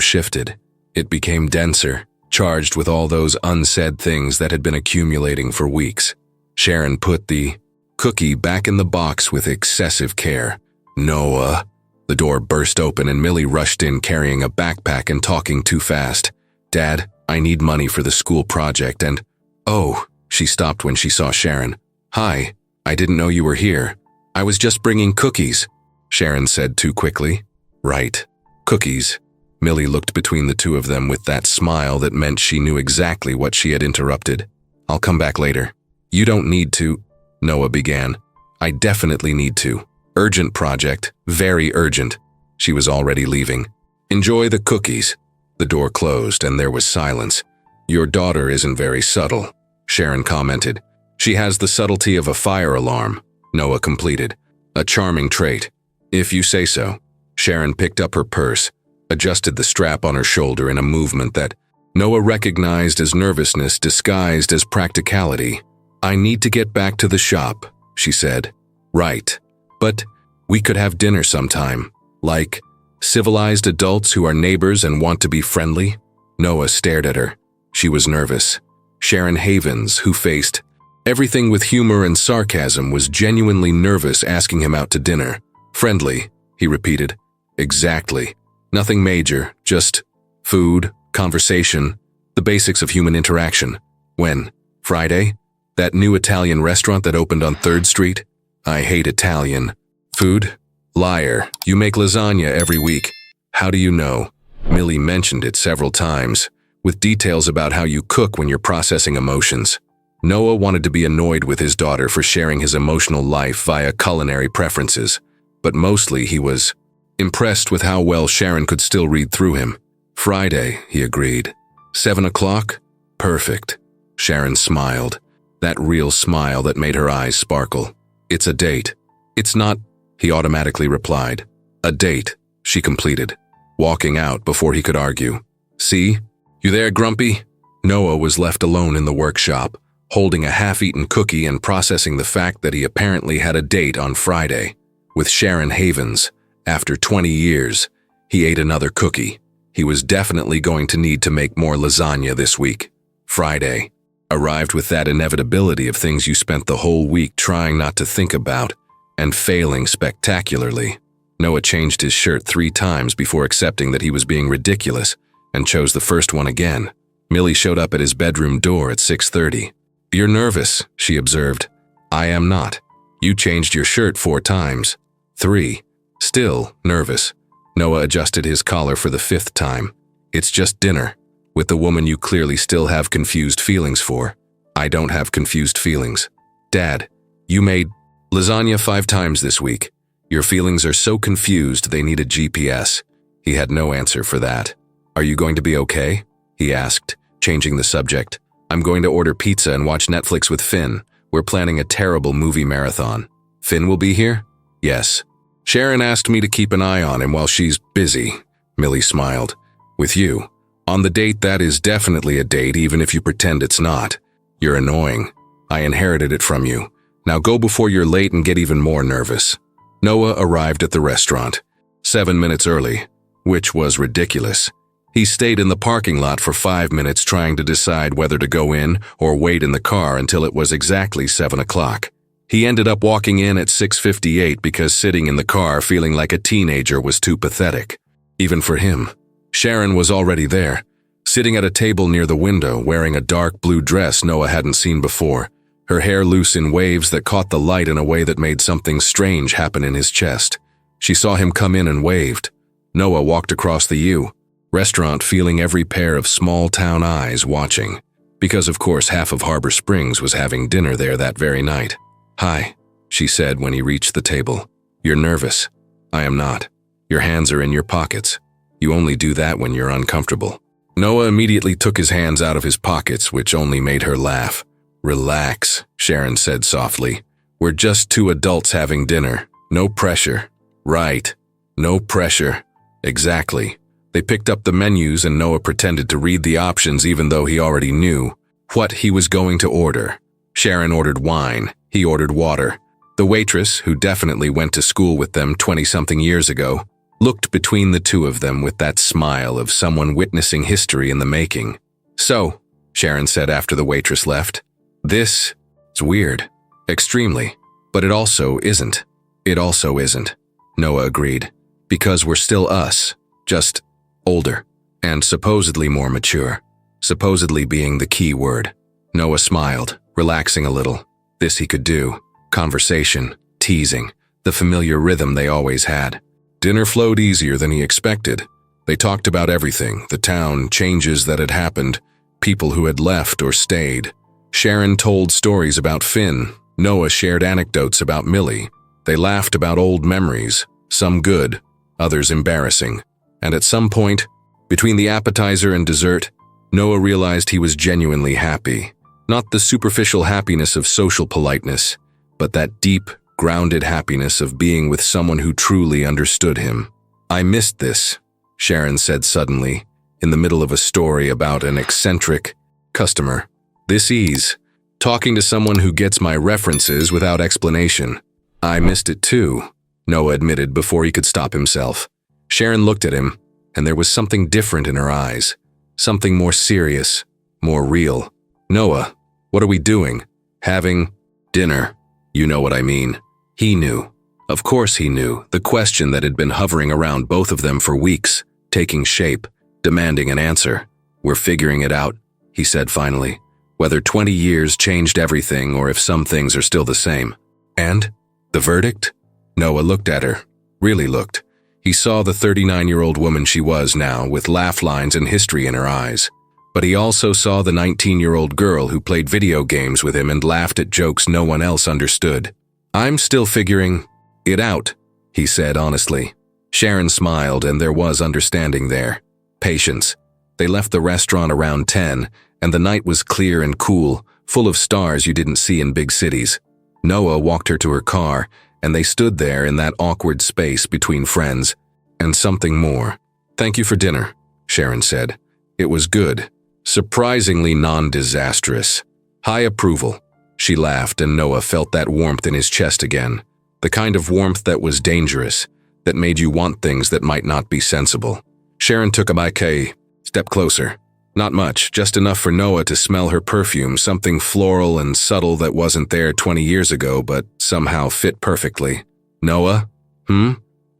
shifted. It became denser, charged with all those unsaid things that had been accumulating for weeks. Sharon put the cookie back in the box with excessive care. "Noah." The door burst open and Millie rushed in carrying a backpack and talking too fast. "Dad, I need money for the school project and—" "Oh," she stopped when she saw Sharon. "Hi, I didn't know you were here." "I was just bringing cookies," Sharon said too quickly. "Right. Cookies." Millie looked between the two of them with that smile that meant she knew exactly what she had interrupted. "I'll come back later." "You don't need to," Noah began. "I definitely need to. Urgent project, very urgent." She was already leaving. "Enjoy the cookies." The door closed and there was silence. "Your daughter isn't very subtle," Sharon commented. "She has the subtlety of a fire alarm," Noah completed. "A charming trait." "If you say so." Sharon picked up her purse, adjusted the strap on her shoulder in a movement that Noah recognized as nervousness disguised as practicality. "I need to get back to the shop," she said. "Right. But we could have dinner sometime. Like civilized adults who are neighbors and want to be friendly." Noah stared at her. She was nervous. Sharon Havens, who faced everything with humor and sarcasm, was genuinely nervous asking him out to dinner. Friendly, he repeated. Exactly. Nothing major, just food, conversation, the basics of human interaction. When? Friday? That new Italian restaurant that opened on 3rd Street? I hate Italian. Food? Liar, you make lasagna every week. How do you know? Millie mentioned it several times, with details about how you cook when you're processing emotions. Noah wanted to be annoyed with his daughter for sharing his emotional life via culinary preferences, but mostly he was impressed with how well Sharon could still read through him. Friday, he agreed. 7 o'clock? Perfect. Sharon smiled, that real smile that made her eyes sparkle. It's a date. It's not, he automatically replied. A date, she completed, walking out before he could argue. See? You there, Grumpy? Noah was left alone in the workshop, holding a half-eaten cookie and processing the fact that he apparently had a date on Friday. With Sharon Havens, after 20 years, he ate another cookie. He was definitely going to need to make more lasagna this week. Friday arrived with that inevitability of things you spent the whole week trying not to think about and failing spectacularly. Noah changed his shirt 3 times before accepting that he was being ridiculous and chose the first one again. Millie showed up at his bedroom door at 6:30. You're nervous, she observed. I am not. You changed your shirt 4 times. 3. Still nervous. Noah adjusted his collar for the 5th time. It's just dinner, with the woman you clearly still have confused feelings for. I don't have confused feelings. Dad, you made lasagna 5 times this week. Your feelings are so confused they need a GPS. He had no answer for that. Are you going to be okay? He asked, changing the subject. I'm going to order pizza and watch Netflix with Finn. We're planning a terrible movie marathon. Finn will be here? Yes. Sharon asked me to keep an eye on him while she's busy. Millie smiled. With you. On the date, that is definitely a date even if you pretend it's not. You're annoying. I inherited it from you. Now go before you're late and get even more nervous. Noah arrived at the restaurant 7 minutes early, which was ridiculous. He stayed in the parking lot for 5 minutes trying to decide whether to go in or wait in the car until it was exactly 7 o'clock. He ended up walking in at 6:58 because sitting in the car feeling like a teenager was too pathetic. Even for him. Sharon was already there, sitting at a table near the window wearing a dark blue dress Noah hadn't seen before, her hair loose in waves that caught the light in a way that made something strange happen in his chest. She saw him come in and waved. Noah walked across the restaurant feeling every pair of small-town eyes watching, because of course half of Harbor Springs was having dinner there that very night. Hi, she said when he reached the table. You're nervous. I am not. Your hands are in your pockets. You only do that when you're uncomfortable. Noah immediately took his hands out of his pockets, which only made her laugh. Relax, Sharon said softly. We're just 2 adults having dinner. No pressure. Right. No pressure. Exactly. They picked up the menus and Noah pretended to read the options even though he already knew what he was going to order. Sharon ordered wine. He ordered water. The waitress, who definitely went to school with them 20-something years ago, looked between the two of them with that smile of someone witnessing history in the making. So, Sharon said after the waitress left, this is weird. Extremely. But it also isn't. It also isn't. Noah agreed. Because we're still us. Just older. And supposedly more mature. Supposedly being the key word. Noah smiled, relaxing a little. This he could do. Conversation, teasing, the familiar rhythm they always had. Dinner flowed easier than he expected. They talked about everything, the town, changes that had happened, people who had left or stayed. Sharon told stories about Finn. Noah shared anecdotes about Millie. They laughed about old memories, some good, others embarrassing. And at some point, between the appetizer and dessert, Noah realized he was genuinely happy. Not the superficial happiness of social politeness, but that deep, grounded happiness of being with someone who truly understood him. I missed this, Sharon said suddenly, in the middle of a story about an eccentric customer. This ease, talking to someone who gets my references without explanation. I missed it too, Noah admitted before he could stop himself. Sharon looked at him, and there was something different in her eyes, something more serious, more real. Noah, what are we doing? Having dinner. You know what I mean. He knew. Of course he knew, the question that had been hovering around both of them for weeks, taking shape, demanding an answer. "We're figuring it out," he said finally. "Whether 20 years changed everything or if some things are still the same." "And? The verdict?" Noah looked at her. Really looked. He saw the 39-year-old woman she was now, with laugh lines and history in her eyes. But he also saw the 19-year-old girl who played video games with him and laughed at jokes no one else understood. "I'm still figuring it out," he said honestly. Sharon smiled, and there was understanding there. Patience. They left the restaurant around 10, and the night was clear and cool, full of stars you didn't see in big cities. Noah walked her to her car, and they stood there in that awkward space between friends. And something more. "Thank you for dinner," Sharon said. "It was good. Surprisingly non-disastrous. High approval." She laughed, and Noah felt that warmth in his chest again. The kind of warmth that was dangerous, that made you want things that might not be sensible. Sharon took a step closer. Not much, just enough for Noah to smell her perfume, something floral and subtle that wasn't there 20 years ago but somehow fit perfectly. "Noah?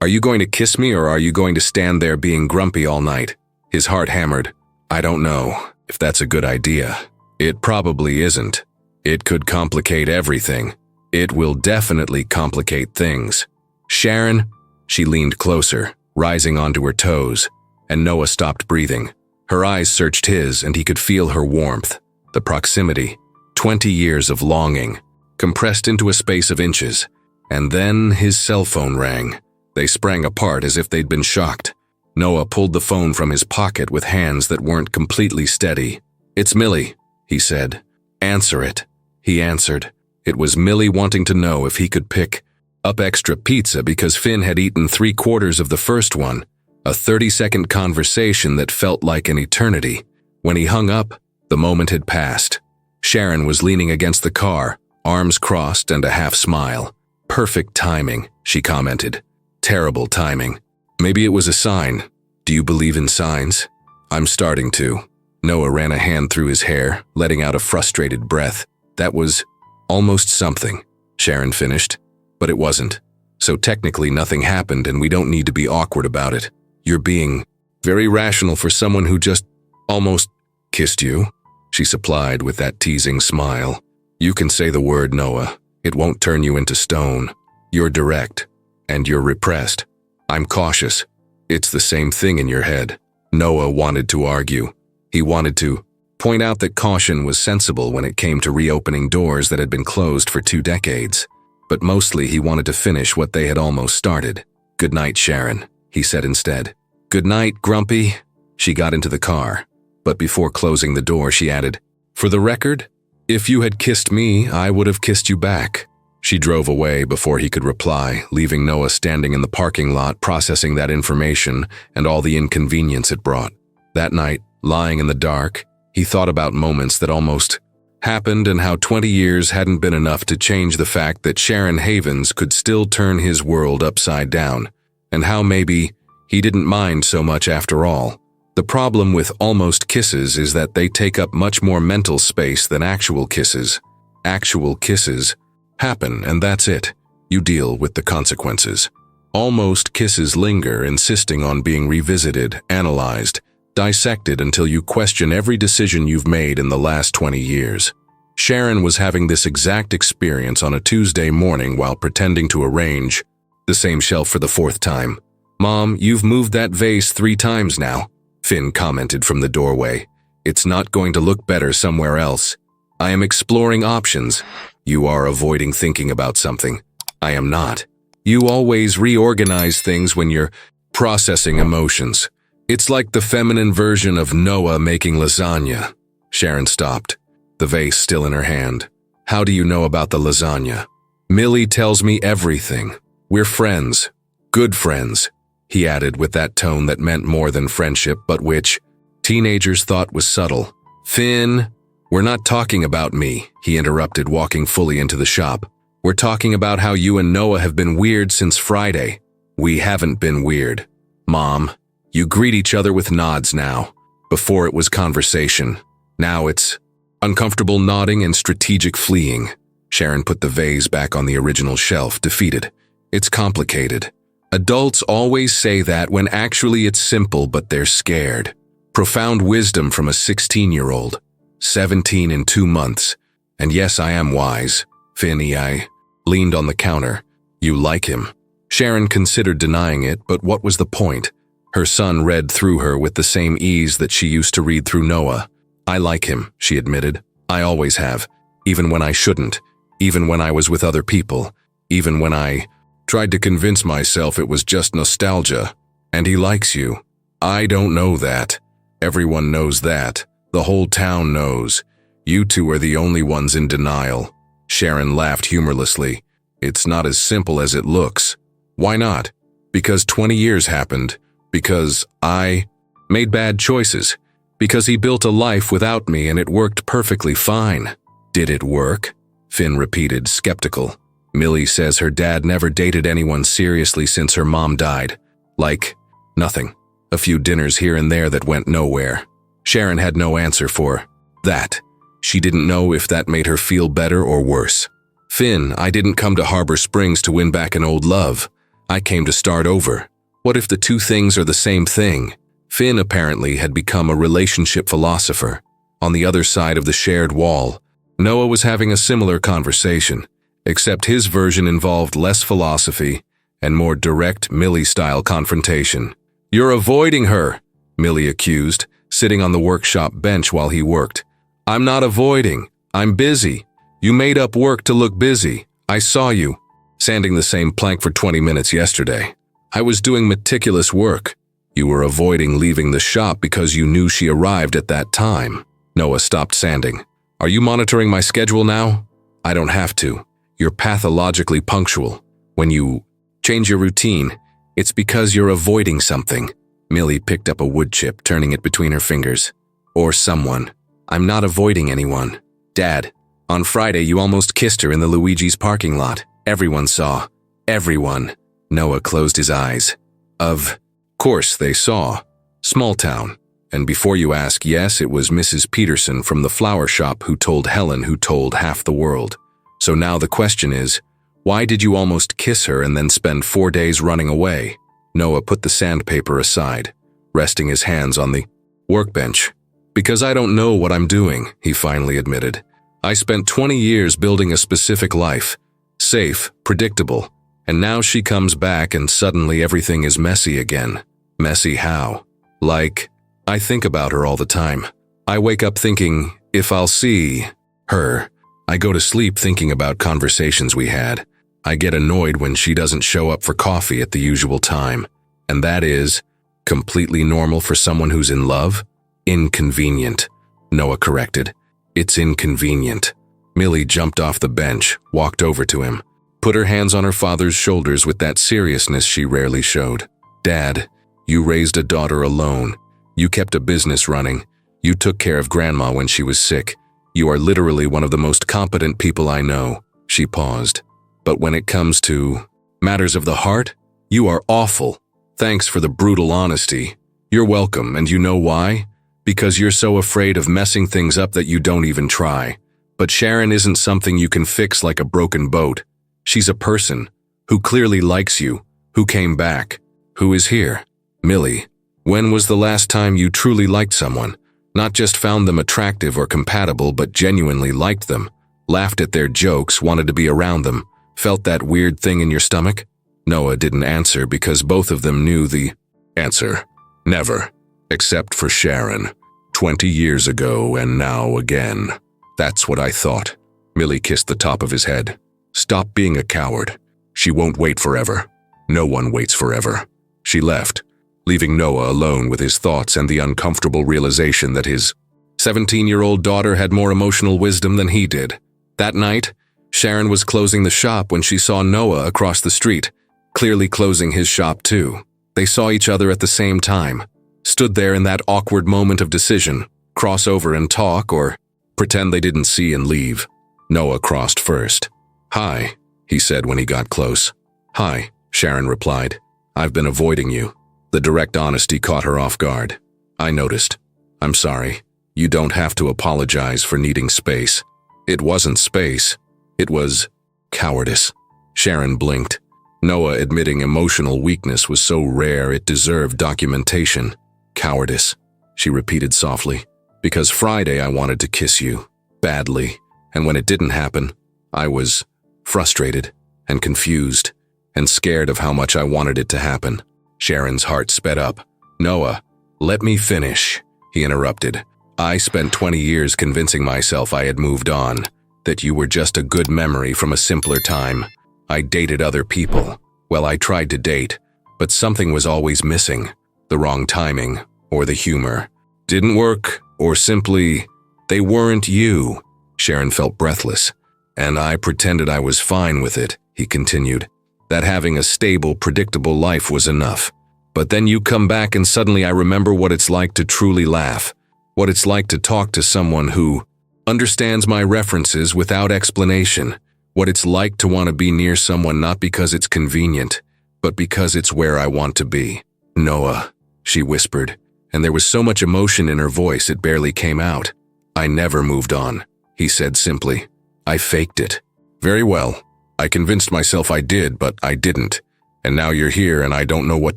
Are you going to kiss me or are you going to stand there being grumpy all night?" His heart hammered. "I don't know if that's a good idea. It probably isn't. It could complicate everything. It will definitely complicate things." "Sharon?" She leaned closer, rising onto her toes, and Noah stopped breathing. Her eyes searched his, and he could feel her warmth, the proximity, 20 years of longing, compressed into a space of inches. And then his cell phone rang. They sprang apart as if they'd been shocked. Noah pulled the phone from his pocket with hands that weren't completely steady. "It's Millie," he said. "Answer it." He answered. It was Millie wanting to know if he could pick up extra pizza because Finn had eaten 3/4 of the first one. A 30-second conversation that felt like an eternity. When he hung up, the moment had passed. Sharon was leaning against the car, arms crossed and a half smile. "Perfect timing," she commented. "Terrible timing. Maybe it was a sign. Do you believe in signs?" "I'm starting to." Noah ran a hand through his hair, letting out a frustrated breath. "That was almost something," Sharon finished. "But it wasn't. So technically nothing happened and we don't need to be awkward about it. You're being very rational for someone who just almost kissed you," she supplied with that teasing smile. "You can say the word, Noah. It won't turn you into stone. You're direct. And you're repressed. I'm cautious. It's the same thing in your head." Noah wanted to argue. He wanted to point out that caution was sensible when it came to reopening doors that had been closed for 2 decades. But mostly he wanted to finish what they had almost started. "Good night, Sharon," he said instead. "Good night, Grumpy." She got into the car, but before closing the door she added, "For the record, if you had kissed me, I would have kissed you back." She drove away before he could reply, leaving Noah standing in the parking lot processing that information and all the inconvenience it brought. That night, lying in the dark, he thought about moments that almost happened and how 20 years hadn't been enough to change the fact that Sharon Havens could still turn his world upside down, and how maybe he didn't mind so much after all. The problem with almost kisses is that they take up much more mental space than actual kisses. Actual kisses happen and that's it. You deal with the consequences. Almost kisses linger, insisting on being revisited, analyzed, dissected until you question every decision you've made in the last 20 years. Sharon was having this exact experience on a Tuesday morning while pretending to arrange the same shelf for the 4th time. "Mom, you've moved that vase 3 times now," Finn commented from the doorway. "It's not going to look better somewhere else. I am exploring options. You are avoiding thinking about something. I am not. You always reorganize things when you're processing emotions. It's like the feminine version of Noah making lasagna." Sharon stopped, the vase still in her hand. "How do you know about the lasagna?" "Millie tells me everything. We're friends. Good friends," he added with that tone that meant more than friendship but which teenagers thought was subtle. "Finn, we're not talking about me," he interrupted, walking fully into the shop. "We're talking about how you and Noah have been weird since Friday." "We haven't been weird, Mom. You greet each other with nods now. Before it was conversation. Now it's uncomfortable nodding and strategic fleeing." Sharon put the vase back on the original shelf, defeated. It's complicated. Adults always say that when actually it's simple, but they're scared. Profound wisdom from a 16-year-old. 17 in 2 months. And yes, I am wise. Finny, I leaned on the counter. You like him. Sharon considered denying it, but what was the point? Her son read through her with the same ease that she used to read through Noah. I like him, she admitted. I always have. Even when I shouldn't. Even when I was with other people. Even when I tried to convince myself it was just nostalgia. And he likes you. I don't know that. Everyone knows that. The whole town knows. You two are the only ones in denial. Sharon laughed humorlessly. It's not as simple as it looks. Why not? Because 20 years happened. Because I made bad choices. Because he built a life without me and it worked perfectly fine. Did it work? Finn repeated, skeptical. Millie says her dad never dated anyone seriously since her mom died. Like, nothing. A few dinners here and there that went nowhere. Sharon had no answer for that. She didn't know if that made her feel better or worse. Finn, I didn't come to Harbor Springs to win back an old love. I came to start over. What if the two things are the same thing? Finn apparently had become a relationship philosopher. On the other side of the shared wall, Noah was having a similar conversation, except his version involved less philosophy and more direct Millie-style confrontation. You're avoiding her, Millie accused, sitting on the workshop bench while he worked. I'm not avoiding. I'm busy. You made up work to look busy. I saw you sanding the same plank for 20 minutes yesterday. I was doing meticulous work. You were avoiding leaving the shop because you knew she arrived at that time. Noah stopped sanding. Are you monitoring my schedule now? I don't have to. You're pathologically punctual. When you change your routine, it's because you're avoiding something. Millie picked up a wood chip, turning it between her fingers. Or someone. I'm not avoiding anyone. Dad, on Friday you almost kissed her in the Luigi's parking lot. Everyone saw. Everyone. Noah closed his eyes. Of course they saw. Small town. And before you ask, yes, it was Mrs. Peterson from the flower shop who told Helen, who told half the world. So now the question is, why did you almost kiss her and then spend 4 days running away? Noah put the sandpaper aside, resting his hands on the workbench. Because I don't know what I'm doing, he finally admitted. I spent 20 years building a specific life. Safe, predictable. And now she comes back and suddenly everything is messy again. Messy how? Like, I think about her all the time. I wake up thinking, if I'll see her. I go to sleep thinking about conversations we had. I get annoyed when she doesn't show up for coffee at the usual time. And that is completely normal for someone who's in love? Inconvenient, Noah corrected. It's inconvenient. Millie jumped off the bench, walked over to him, put her hands on her father's shoulders with that seriousness she rarely showed. Dad, you raised a daughter alone. You kept a business running. You took care of Grandma when she was sick. You are literally one of the most competent people I know. She paused. But when it comes to matters of the heart, you are awful. Thanks for the brutal honesty. You're welcome, and you know why? Because you're so afraid of messing things up that you don't even try. But Sharon isn't something you can fix like a broken boat. She's a person who clearly likes you, who came back, who is here. Millie, when was the last time you truly liked someone? Not just found them attractive or compatible, but genuinely liked them, laughed at their jokes, wanted to be around them, felt that weird thing in your stomach? Noah didn't answer because both of them knew the answer. Never. Except for Sharon. 20 years ago and now again. That's what I thought. Millie kissed the top of his head. Stop being a coward. She won't wait forever. No one waits forever. She left, leaving Noah alone with his thoughts and the uncomfortable realization that his 17-year-old daughter had more emotional wisdom than he did. That night, Sharon was closing the shop when she saw Noah across the street, clearly closing his shop too. They saw each other at the same time, stood there in that awkward moment of decision, cross over and talk or pretend they didn't see and leave. Noah crossed first. Hi, he said when he got close. Hi, Sharon replied. I've been avoiding you. The direct honesty caught her off guard. I noticed. I'm sorry. You don't have to apologize for needing space. It wasn't space. It was cowardice. Sharon blinked. Noah admitting emotional weakness was so rare it deserved documentation. Cowardice, she repeated softly. Because Friday I wanted to kiss you. Badly. And when it didn't happen, I was frustrated and confused and scared of how much I wanted it to happen. Sharon's heart sped up. Noah, let me finish, he interrupted. I spent 20 years convincing myself I had moved on, that you were just a good memory from a simpler time. I dated other people. Well, I tried to date, but something was always missing. The wrong timing, or the humor. Didn't work, or simply, they weren't you. Sharon felt breathless. And I pretended I was fine with it, he continued. That having a stable, predictable life was enough. But then you come back and suddenly I remember what it's like to truly laugh. What it's like to talk to someone who understands my references without explanation. What it's like to want to be near someone not because it's convenient, but because it's where I want to be. Noah, she whispered, and there was so much emotion in her voice it barely came out. I never moved on, he said simply. I faked it. Very well. I convinced myself I did, but I didn't. And now you're here and I don't know what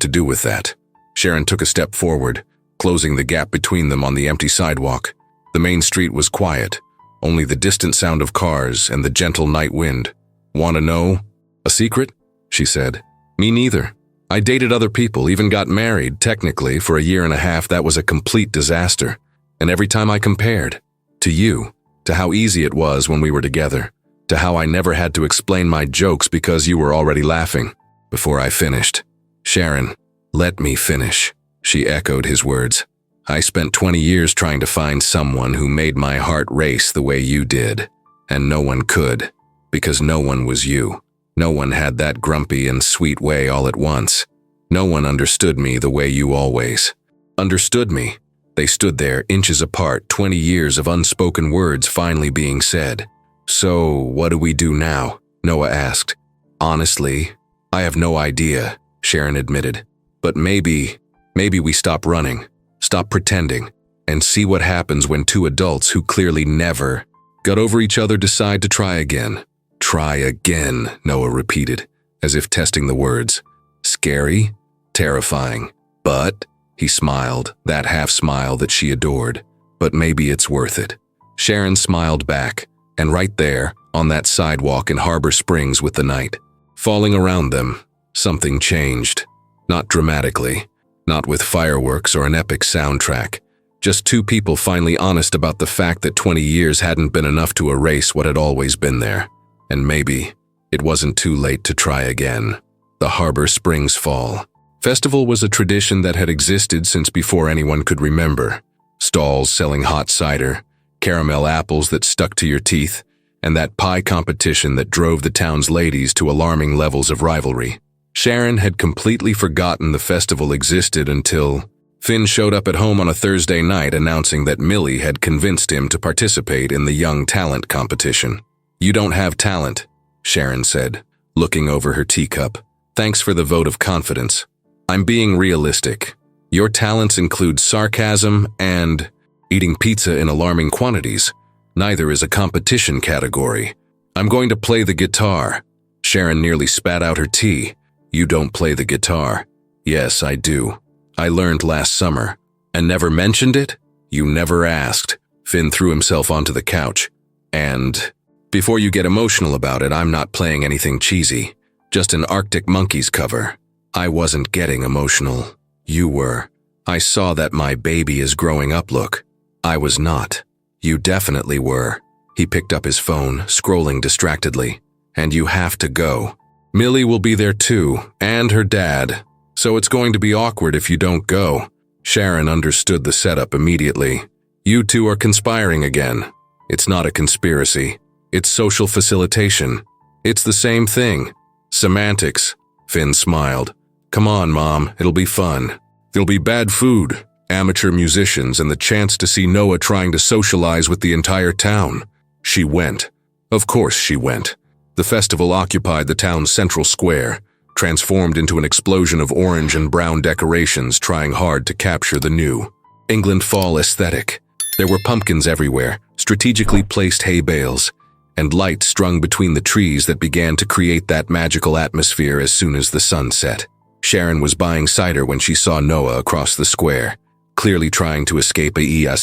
to do with that. Sharon took a step forward, closing the gap between them on the empty sidewalk. The main street was quiet, only the distant sound of cars and the gentle night wind. Want to know? A secret? She said. Me neither. I dated other people, even got married, technically, for a year and a half. That was a complete disaster. And every time I compared, to you, to how easy it was when we were together, to how I never had to explain my jokes because you were already laughing. Before I finished, Sharon, let me finish, she echoed his words. I spent 20 years trying to find someone who made my heart race the way you did, and no one could, because no one was you. No one had that grumpy and sweet way all at once. No one understood me the way you always understood me. They stood there, inches apart, 20 years of unspoken words finally being said. So, what do we do now? Noah asked. Honestly, I have no idea, Sharon admitted. But maybe we stop running, stop pretending, and see what happens when two adults who clearly never got over each other decide to try again. Try again, Noah repeated, as if testing the words. Scary, terrifying, but, he smiled, that half-smile that she adored. But maybe it's worth it. Sharon smiled back, and right there, on that sidewalk in Harbor Springs with the night, falling around them, something changed. Not dramatically, not with fireworks or an epic soundtrack. Just two people finally honest about the fact that 20 years hadn't been enough to erase what had always been there. And maybe it wasn't too late to try again. The Harbor Springs Fall Festival was a tradition that had existed since before anyone could remember. Stalls selling hot cider, caramel apples that stuck to your teeth, and that pie competition that drove the town's ladies to alarming levels of rivalry. Sharon had completely forgotten the festival existed until Finn showed up at home on a Thursday night announcing that Millie had convinced him to participate in the young talent competition. You don't have talent, Sharon said, looking over her teacup. Thanks for the vote of confidence. I'm being realistic. Your talents include sarcasm and eating pizza in alarming quantities. Neither is a competition category. I'm going to play the guitar. Sharon nearly spat out her tea. You don't play the guitar. Yes, I do. I learned last summer. And never mentioned it? You never asked. Finn threw himself onto the couch. And before you get emotional about it, I'm not playing anything cheesy. Just an Arctic Monkeys cover. I wasn't getting emotional. You were. I saw that my baby is growing up look. I was not. You definitely were. He picked up his phone, scrolling distractedly. And you have to go. Millie will be there too, and her dad. So it's going to be awkward if you don't go. Sharon understood the setup immediately. You two are conspiring again. It's not a conspiracy. It's social facilitation. It's the same thing. Semantics. Finn smiled. Come on, Mom, it'll be fun. There'll be bad food, amateur musicians, and the chance to see Noah trying to socialize with the entire town. She went. Of course she went. The festival occupied the town's central square, transformed into an explosion of orange and brown decorations trying hard to capture the new England fall aesthetic. There were pumpkins everywhere, strategically placed hay bales, and light strung between the trees that began to create that magical atmosphere as soon as the sun set. Sharon was buying cider when she saw Noah across the square, clearly trying to escape a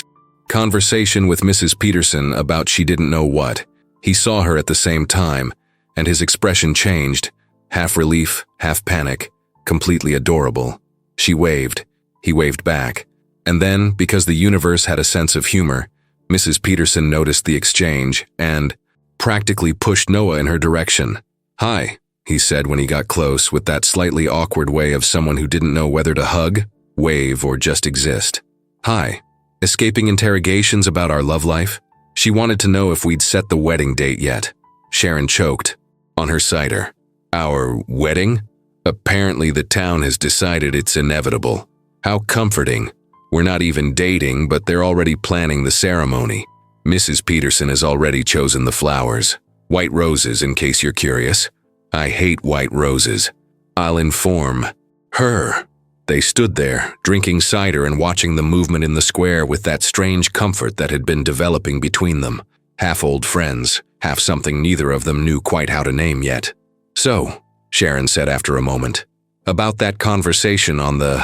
conversation with Mrs. Peterson about she didn't know what. He saw her at the same time, and his expression changed, half relief, half panic, completely adorable. She waved. He waved back. And then, because the universe had a sense of humor, Mrs. Peterson noticed the exchange and practically pushed Noah in her direction. "Hi," he said when he got close, with that slightly awkward way of someone who didn't know whether to hug, wave, or just exist. "Hi." Escaping interrogations about our love life? She wanted to know if we'd set the wedding date yet. Sharon choked on her cider. "Our wedding? Apparently the town has decided it's inevitable. How comforting. We're not even dating, but they're already planning the ceremony. Mrs. Peterson has already chosen the flowers. White roses, in case you're curious. I hate white roses. I'll inform her." They stood there, drinking cider and watching the movement in the square with that strange comfort that had been developing between them. Half old friends, half something neither of them knew quite how to name yet. "So," Sharon said after a moment, "about that conversation on the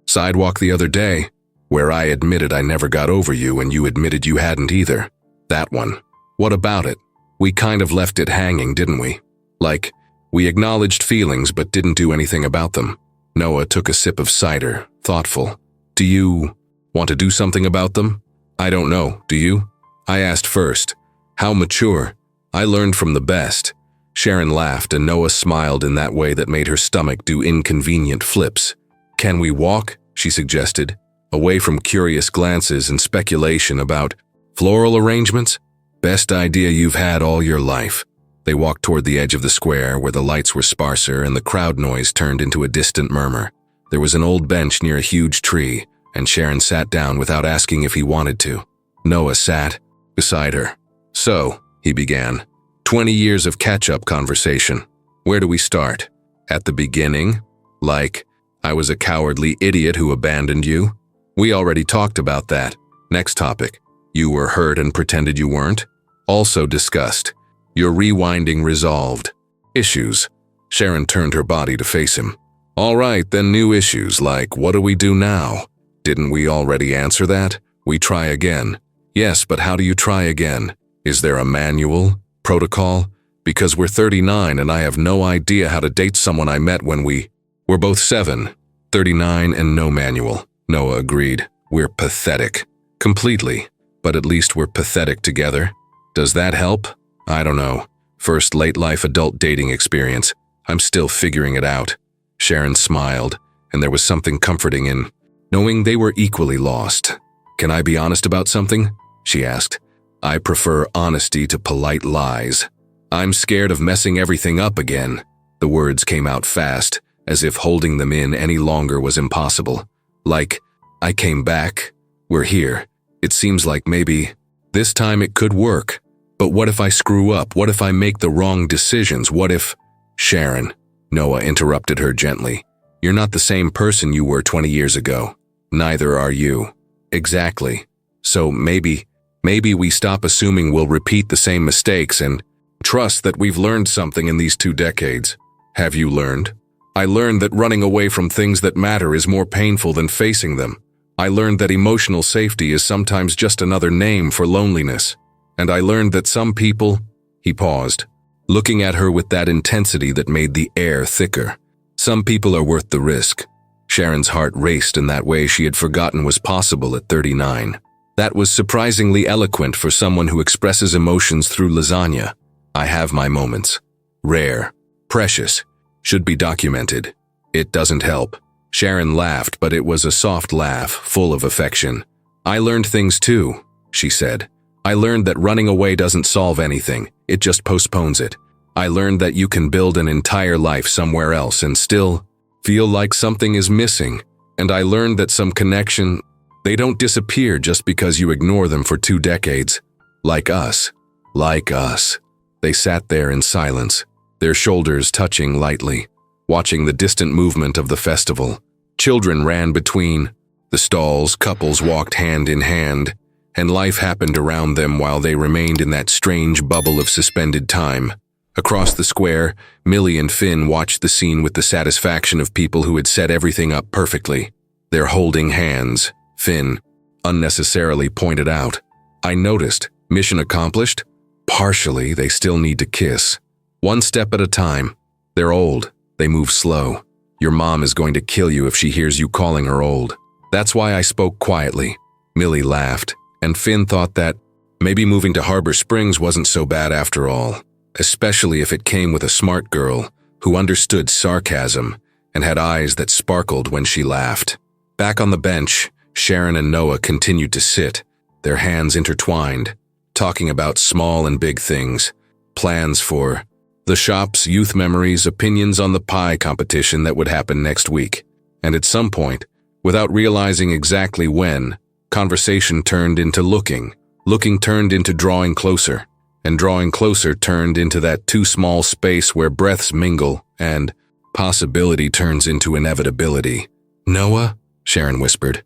sidewalk the other day, where I admitted I never got over you and you admitted you hadn't either. That one. What about it? We kind of left it hanging, didn't we? Like, we acknowledged feelings but didn't do anything about them." Noah took a sip of cider, thoughtful. "Do you want to do something about them?" "I don't know, do you?" I asked first. "How mature. I learned from the best." Sharon laughed and Noah smiled in that way that made her stomach do inconvenient flips. "Can we walk?" she suggested, away from curious glances and speculation about floral arrangements. "Best idea you've had all your life." They walked toward the edge of the square where the lights were sparser and the crowd noise turned into a distant murmur. There was an old bench near a huge tree, and Sharon sat down without asking if he wanted to. Noah sat beside her. "So," he began, 20 years of catch-up conversation. "Where do we start? At the beginning? Like, I was a cowardly idiot who abandoned you? We already talked about that. Next topic. You were hurt and pretended you weren't? Also discussed. Your rewinding resolved. Issues." Sharon turned her body to face him. "All right, then new issues, like what do we do now? Didn't we already answer that? We try again." "Yes, but how do you try again? Is there a manual? Protocol? Because we're 39 and I have no idea how to date someone I met when we were both 7. 39 and no manual." Noah agreed. "We're pathetic. Completely. But at least we're pathetic together. Does that help? I don't know. First late-life adult dating experience. I'm still figuring it out." Sharon smiled, and there was something comforting in knowing they were equally lost. "Can I be honest about something?" she asked. "I prefer honesty to polite lies. I'm scared of messing everything up again." The words came out fast, as if holding them in any longer was impossible. Like, "I came back. We're here. It seems like maybe this time it could work. But what if I screw up? What if I make the wrong decisions? What if—" "Sharon," Noah interrupted her gently. "You're not the same person you were 20 years ago. Neither are you." "Exactly. So maybe we stop assuming we'll repeat the same mistakes and trust that we've learned something in these 2 decades. Have you learned? I learned that running away from things that matter is more painful than facing them. I learned that emotional safety is sometimes just another name for loneliness. And I learned that some people—" He paused, looking at her with that intensity that made the air thicker. "Some people are worth the risk." Sharon's heart raced in that way she had forgotten was possible at 39. That was surprisingly eloquent for someone who expresses emotions through lasagna. "I have my moments. Rare. Precious. Should be documented. It doesn't help." Sharon laughed, but it was a soft laugh, full of affection. "I learned things too," she said. "I learned that running away doesn't solve anything, it just postpones it. I learned that you can build an entire life somewhere else and still feel like something is missing. And I learned that some connection, they don't disappear just because you ignore them for 2 decades. Like us. Like us." They sat there in silence, their shoulders touching lightly, watching the distant movement of the festival. Children ran between the stalls, couples walked hand in hand, and life happened around them while they remained in that strange bubble of suspended time. Across the square, Millie and Finn watched the scene with the satisfaction of people who had set everything up perfectly. They're holding hands, Finn unnecessarily pointed out. I noticed. Mission accomplished? Partially, they still need to kiss. One step at a time. They're old. They move slow. Your mom is going to kill you if she hears you calling her old. That's why I spoke quietly. Millie laughed, and Finn thought that maybe moving to Harbor Springs wasn't so bad after all, especially if it came with a smart girl who understood sarcasm and had eyes that sparkled when she laughed. Back on the bench, Sharon and Noah continued to sit, their hands intertwined, talking about small and big things, plans for the shop's youth memories, opinions on the pie competition that would happen next week. And at some point, without realizing exactly when, conversation turned into looking turned into drawing closer, and drawing closer turned into that too small space where breaths mingle and possibility turns into inevitability. Noah? Sharon whispered.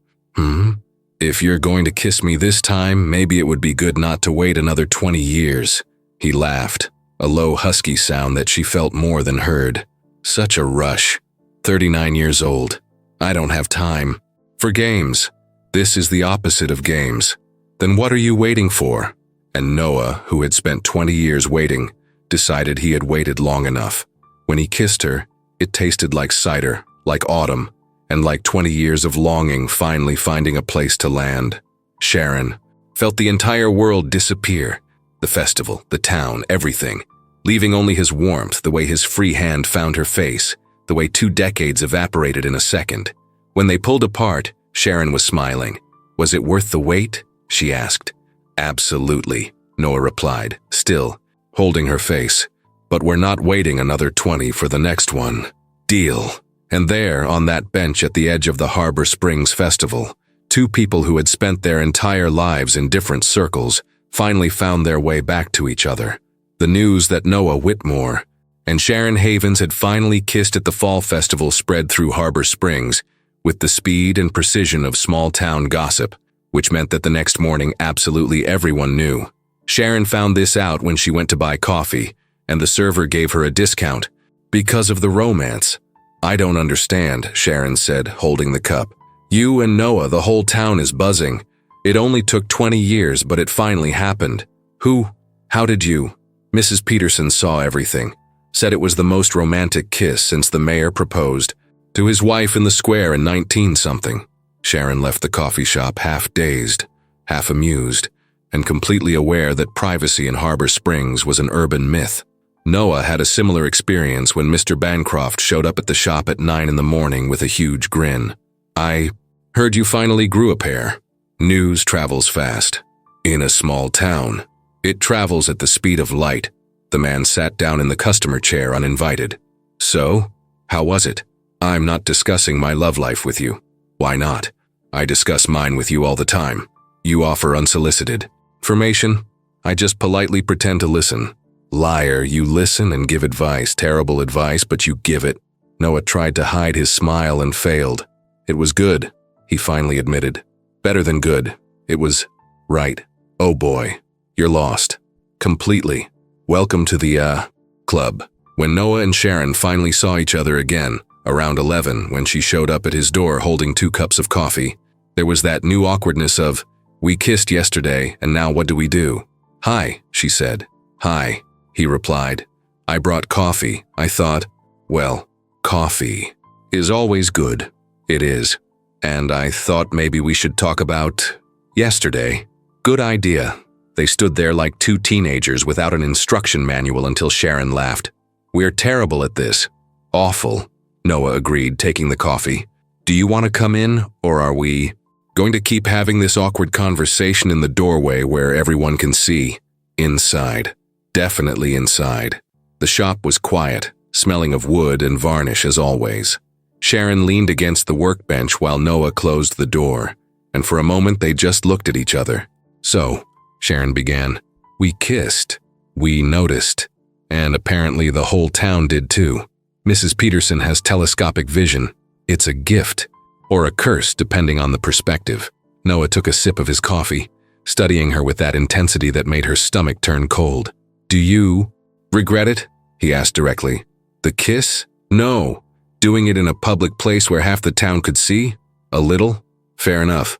If you're going to kiss me this time, maybe it would be good not to wait another 20 years. He laughed, a low husky sound that she felt more than heard. Such a rush. 39 years old. I don't have time. For games. This is the opposite of games. Then what are you waiting for? And Noah, who had spent 20 years waiting, decided he had waited long enough. When he kissed her, it tasted like cider, like autumn, and like 20 years of longing finally finding a place to land. Sharon felt the entire world disappear. The festival, the town, everything. Leaving only his warmth, the way his free hand found her face, the way 2 decades evaporated in a second. When they pulled apart, Sharon was smiling. Was it worth the wait? She asked. Absolutely, Noah replied, still holding her face. But we're not waiting another 20 for the next one. Deal. And there, on that bench at the edge of the Harbor Springs Festival, 2 people who had spent their entire lives in different circles finally found their way back to each other. The news that Noah Whitmore and Sharon Havens had finally kissed at the fall festival spread through Harbor Springs with the speed and precision of small-town gossip, which meant that the next morning absolutely everyone knew. Sharon found this out when she went to buy coffee, and the server gave her a discount because of the romance. I don't understand, Sharon said, holding the cup. You and Noah, the whole town is buzzing. It only took 20 years, but it finally happened. Who? How did you? Mrs. Peterson saw everything. Said it was the most romantic kiss since the mayor proposed to his wife in the square in 19-something. Sharon left the coffee shop half dazed, half amused, and completely aware that privacy in Harbor Springs was an urban myth. Noah had a similar experience when Mr. Bancroft showed up at the shop at 9 in the morning with a huge grin. I heard you finally grew a pair. News travels fast. In a small town, it travels at the speed of light. The man sat down in the customer chair uninvited. So, how was it? I'm not discussing my love life with you. Why not? I discuss mine with you all the time. You offer unsolicited information. I just politely pretend to listen. Liar, you listen and give advice, terrible advice, but you give it. Noah tried to hide his smile and failed. It was good, he finally admitted. Better than good. It was right. Oh boy, you're lost. Completely. Welcome to the, club. When Noah and Sharon finally saw each other again, around 11, when she showed up at his door holding 2 cups of coffee, there was that new awkwardness of, we kissed yesterday, and now what do we do? Hi, she said. Hi, he replied. I brought coffee. I thought, well, coffee is always good. It is. And I thought maybe we should talk about yesterday. Good idea. They stood there like 2 teenagers without an instruction manual until Sharon laughed. We're terrible at this. Awful, Noah agreed, taking the coffee. Do you want to come in, or are we going to keep having this awkward conversation in the doorway where everyone can see? Inside. Definitely inside. The shop was quiet, smelling of wood and varnish as always. Sharon leaned against the workbench while Noah closed the door, and for a moment they just looked at each other. So, Sharon began, we kissed. We noticed. And apparently the whole town did too. Mrs. Peterson has telescopic vision. It's a gift, or a curse depending on the perspective. Noah took a sip of his coffee. studying her with that intensity that made her stomach turn cold. "Do you regret it?" he asked directly. "The kiss? No. Doing it in a public place where half the town could see? A little? Fair enough.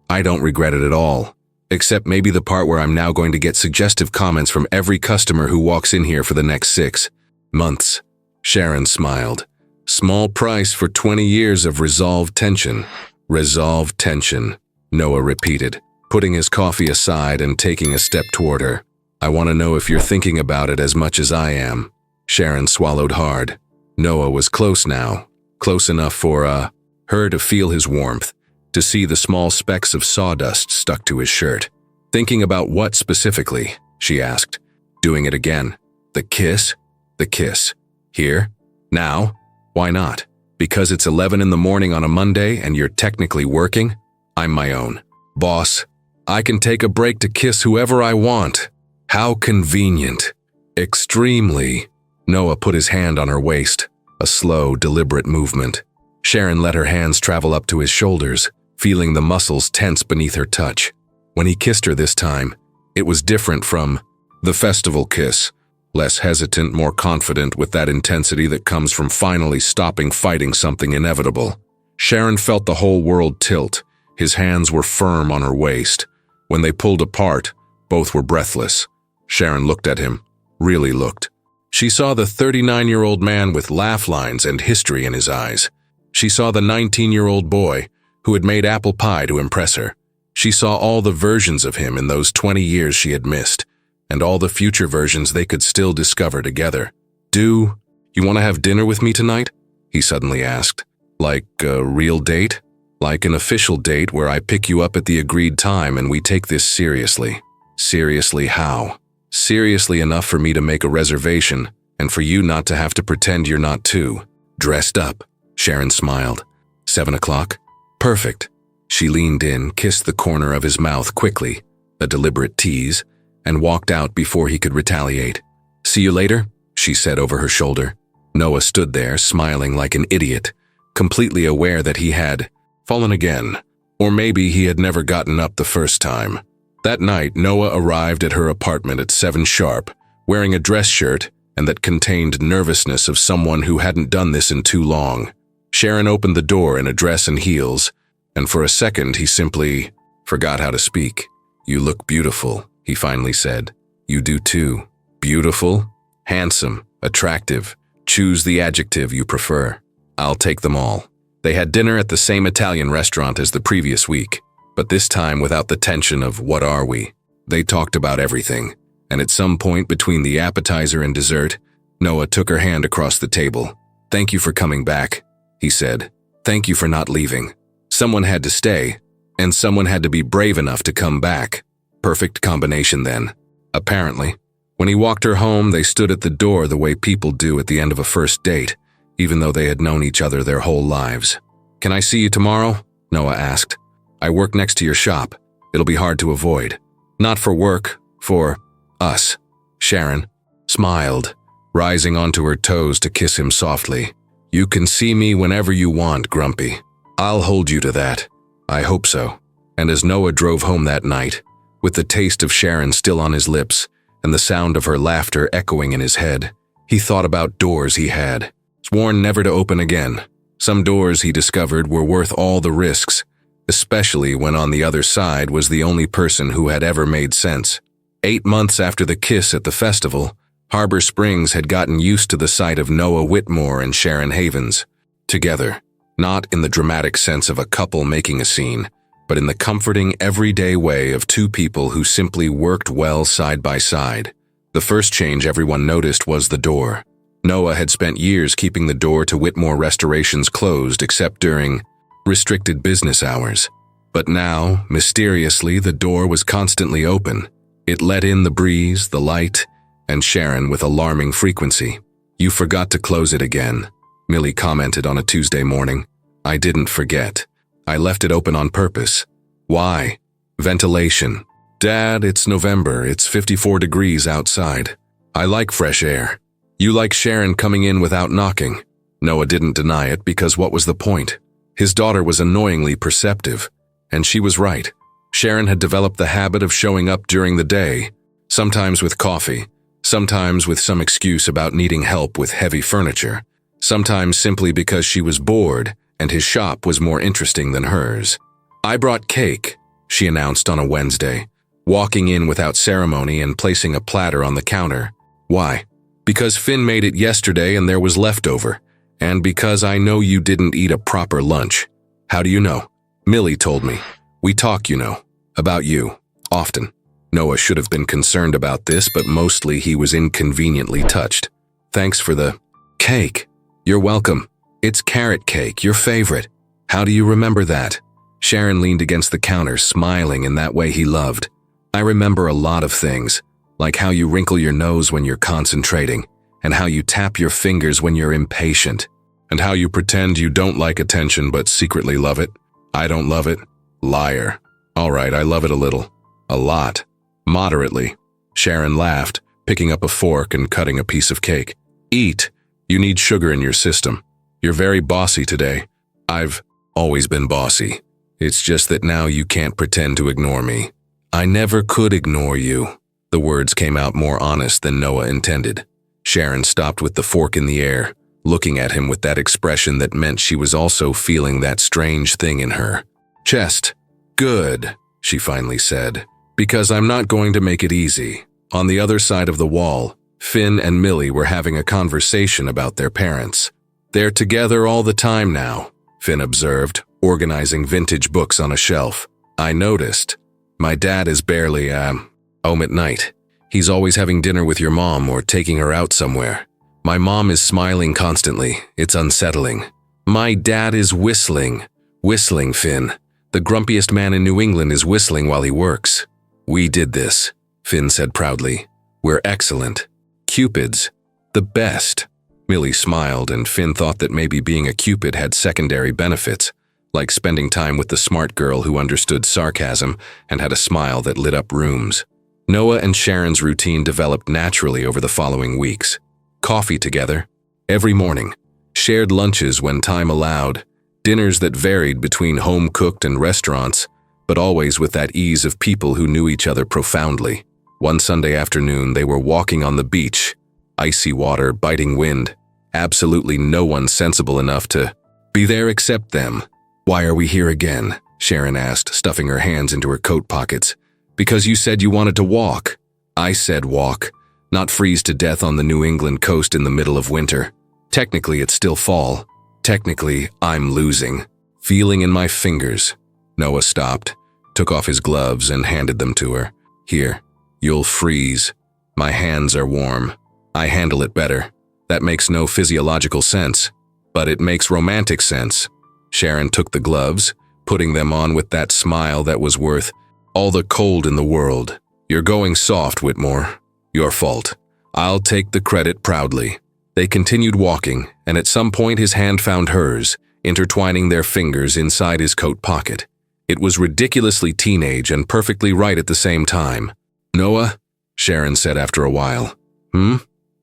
I don't regret it at all. Except maybe the part where I'm now going to get suggestive comments from every customer who walks in here for the next 6 months." Sharon smiled. "Small price for 20 years of resolved tension." "Resolved tension," Noah repeated, putting his coffee aside and taking a step toward her. "I want to know if you're thinking about it as much as I am." Sharon swallowed hard. Noah was close now, close enough for her to feel his warmth, to see the small specks of sawdust stuck to his shirt. "Thinking about what specifically?" she asked. "Doing it again. The kiss? The kiss. Here? Now? Why not? Because it's 11 in the morning on a Monday and you're technically working? I'm my own boss. I can take a break to kiss whoever I want. How convenient." "Extremely." Noah put his hand on her waist, a slow, deliberate movement. Sharon let her hands travel up to his shoulders, feeling the muscles tense beneath her touch. When he kissed her this time, it was different from the festival kiss, less hesitant, more confident, with that intensity that comes from finally stopping fighting something inevitable. Sharon felt the whole world tilt. His hands were firm on her waist. When they pulled apart, both were breathless. Sharon looked at him, really looked. She saw the 39-year-old man with laugh lines and history in his eyes. She saw the 19-year-old boy who had made apple pie to impress her. She saw all the versions of him in those 20 years she had missed, and all the future versions they could still discover together. "Do you want to have dinner with me tonight?" he suddenly asked. "Like a real date? Like an official date where I pick you up at the agreed time and we take this seriously." "Seriously how?" "Seriously enough for me to make a reservation, and for you not to have to pretend you're not too dressed up." Sharon smiled. 7 o'clock? Perfect. She leaned in, kissed the corner of his mouth quickly, a deliberate tease, and walked out before he could retaliate. "See you later," she said over her shoulder. Noah stood there, smiling like an idiot, completely aware that he had fallen again, or maybe he had never gotten up the first time. That night, Noah arrived at her apartment at 7 sharp, wearing a dress shirt and that contained nervousness of someone who hadn't done this in too long. Sharon opened the door in a dress and heels, and for a second he simply forgot how to speak. "You look beautiful," he finally said. "You do too." "Beautiful? Handsome? Attractive? Choose the adjective you prefer. I'll take them all." They had dinner at the same Italian restaurant as the previous week, but this time without the tension of "what are we?" They talked about everything, and at some point between the appetizer and dessert, Noah took her hand across the table. "Thank you for coming back," he said. "Thank you for not leaving. Someone had to stay, and someone had to be brave enough to come back. Perfect combination then." Apparently. When he walked her home, they stood at the door the way people do at the end of a first date, even though they had known each other their whole lives. "Can I see you tomorrow?" Noah asked. "I work next to your shop. It'll be hard to avoid." "Not for work, for us." Sharon smiled, rising onto her toes to kiss him softly. "You can see me whenever you want, Grumpy. I'll hold you to that. I hope so." And as Noah drove home that night, with the taste of Sharon still on his lips and the sound of her laughter echoing in his head, he thought about doors he had sworn never to open again. Some doors, he discovered, were worth all the risks, especially when on the other side was the only person who had ever made sense. 8 months after the kiss at the festival, Harbor Springs had gotten used to the sight of Noah Whitmore and Sharon Havens together, not in the dramatic sense of a couple making a scene, but in the comforting, everyday way of two people who simply worked well side by side. The first change everyone noticed was the door. Noah had spent years keeping the door to Whitmore Restorations closed except during restricted business hours. But now, mysteriously, the door was constantly open. It let in the breeze, the light, and Sharon with alarming frequency. "You forgot to close it again," Millie commented on a Tuesday morning. "I didn't forget. I left it open on purpose." "Why?" "Ventilation." "Dad, it's November. It's 54 degrees outside. I like fresh air." "You like Sharon coming in without knocking." Noah didn't deny it because what was the point? His daughter was annoyingly perceptive, and she was right. Sharon had developed the habit of showing up during the day, sometimes with coffee, sometimes with some excuse about needing help with heavy furniture, sometimes simply because she was bored and his shop was more interesting than hers. "I brought cake," she announced on a Wednesday, walking in without ceremony and placing a platter on the counter. "Why?" "Because Finn made it yesterday and there was leftover, and because I know you didn't eat a proper lunch." "How do you know?" "Millie told me. We talk, you know, about you, often." Noah should have been concerned about this, but mostly he was inconveniently touched. "Thanks for the cake." "You're welcome. It's carrot cake, your favorite." "How do you remember that?" Sharon leaned against the counter, smiling in that way he loved. "I remember a lot of things, like how you wrinkle your nose when you're concentrating, and how you tap your fingers when you're impatient, and how you pretend you don't like attention but secretly love it." "I don't love it." "Liar." "All right, I love it a little. A lot. Moderately." Sharon laughed, picking up a fork and cutting a piece of cake. "Eat. You need sugar in your system. You're very bossy today." "I've always been bossy. It's just that now you can't pretend to ignore me." "I never could ignore you." The words came out more honest than Noah intended. Sharon stopped with the fork in the air, looking at him with that expression that meant she was also feeling that strange thing in her chest. "Good," she finally said, "because I'm not going to make it easy." On the other side of the wall, Finn and Millie were having a conversation about their parents. "They're together all the time now," Finn observed, organizing vintage books on a shelf. "I noticed. My dad is barely, home at night. He's always having dinner with your mom or taking her out somewhere. My mom is smiling constantly. It's unsettling." "My dad is whistling." "Whistling, Finn. The grumpiest man in New England is whistling while he works." "We did this," Finn said proudly. "We're excellent. Cupids. The best." Millie smiled, and Finn thought that maybe being a Cupid had secondary benefits, like spending time with the smart girl who understood sarcasm and had a smile that lit up rooms. Noah and Sharon's routine developed naturally over the following weeks. Coffee together, every morning. Shared lunches when time allowed. Dinners that varied between home-cooked and restaurants, but always with that ease of people who knew each other profoundly. One Sunday afternoon, they were walking on the beach. Icy water, biting wind. Absolutely no one sensible enough to be there except them. "Why are we here again?" Sharon asked, stuffing her hands into her coat pockets. "Because you said you wanted to walk." "I said walk, not freeze to death on the New England coast in the middle of winter. Technically, it's still fall. Technically, I'm losing. Feeling in my fingers." Noah stopped, took off his gloves and handed them to her. "Here, you'll freeze. My hands are warm. I handle it better. That makes no physiological sense, but it makes romantic sense." Sharon took the gloves, putting them on with that smile that was worth all the cold in the world. "You're going soft, Whitmore. Your fault. I'll take the credit proudly." They continued walking, and at some point his hand found hers, intertwining their fingers inside his coat pocket. It was ridiculously teenage and perfectly right at the same time. "Noah," Sharon said after a while.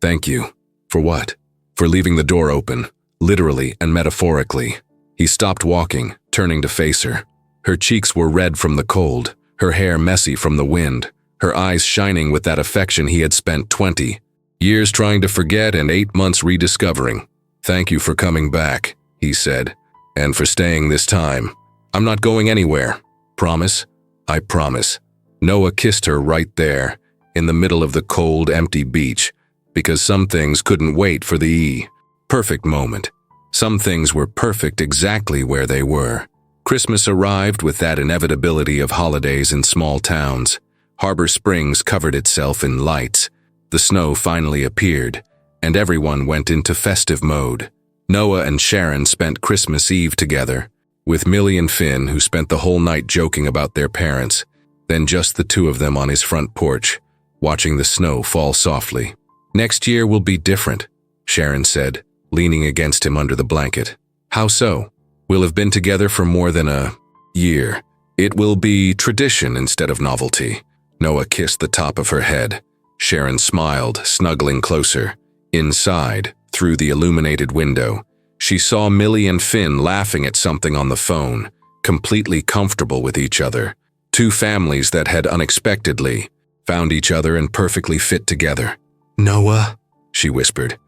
"Thank you." "For what?" "For leaving the door open, literally and metaphorically." He stopped walking, turning to face her. Her cheeks were red from the cold, her hair messy from the wind, her eyes shining with that affection he had spent 20 years trying to forget and 8 months rediscovering. "Thank you for coming back," he said, "and for staying this time. I'm not going anywhere. Promise?" "I promise." Noah kissed her right there, in the middle of the cold, empty beach, because some things couldn't wait for the perfect moment. Some things were perfect exactly where they were. Christmas arrived with that inevitability of holidays in small towns. Harbor Springs covered itself in lights. The snow finally appeared, and everyone went into festive mode. Noah and Sharon spent Christmas Eve together, with Millie and Finn, who spent the whole night joking about their parents, then just the two of them on his front porch, watching the snow fall softly. "Next year will be different," Sharon said, leaning against him under the blanket. "How so?" "We'll have been together for more than a year. It will be tradition instead of novelty." Noah kissed the top of her head. Sharon smiled, snuggling closer. Inside, through the illuminated window, she saw Millie and Finn laughing at something on the phone, completely comfortable with each other. Two families that had unexpectedly found each other and perfectly fit together. "Noah," she whispered.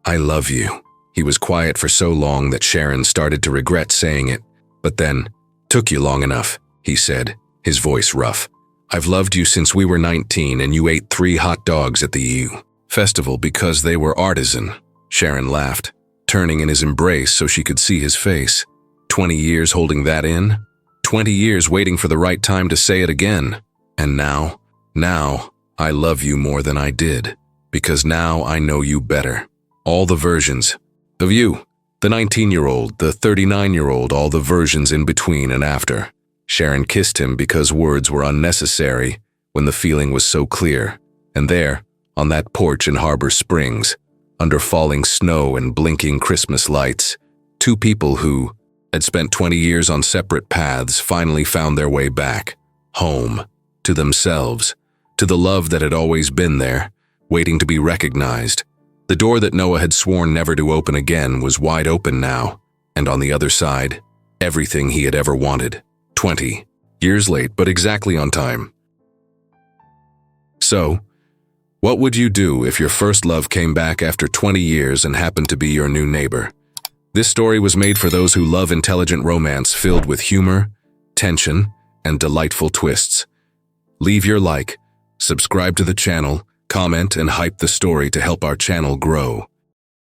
I love you." He was quiet for so long that Sharon started to regret saying it. But then, "Took you long enough," he said, his voice rough. "I've loved you since we were 19 and you ate 3 hot dogs at the U festival because they were artisan." Sharon laughed, turning in his embrace so she could see his face. 20 years holding that in? 20 years waiting for the right time to say it again. And now, I love you more than I did, because now I know you better. All the versions of you, the 19-year-old, the 39-year-old, all the versions in between and after. Sharon kissed him because words were unnecessary when the feeling was so clear. And there, on that porch in Harbor Springs, under falling snow and blinking Christmas lights, two people who had spent 20 years on separate paths finally found their way back, home, to themselves, to the love that had always been there, waiting to be recognized. The door that Noah had sworn never to open again was wide open now, and on the other side, everything he had ever wanted. 20 years late, but exactly on time. So, what would you do if your first love came back after 20 years and happened to be your new neighbor? This story was made for those who love intelligent romance filled with humor, tension, and delightful twists. Leave your like, subscribe to the channel, comment, and hype the story to help our channel grow.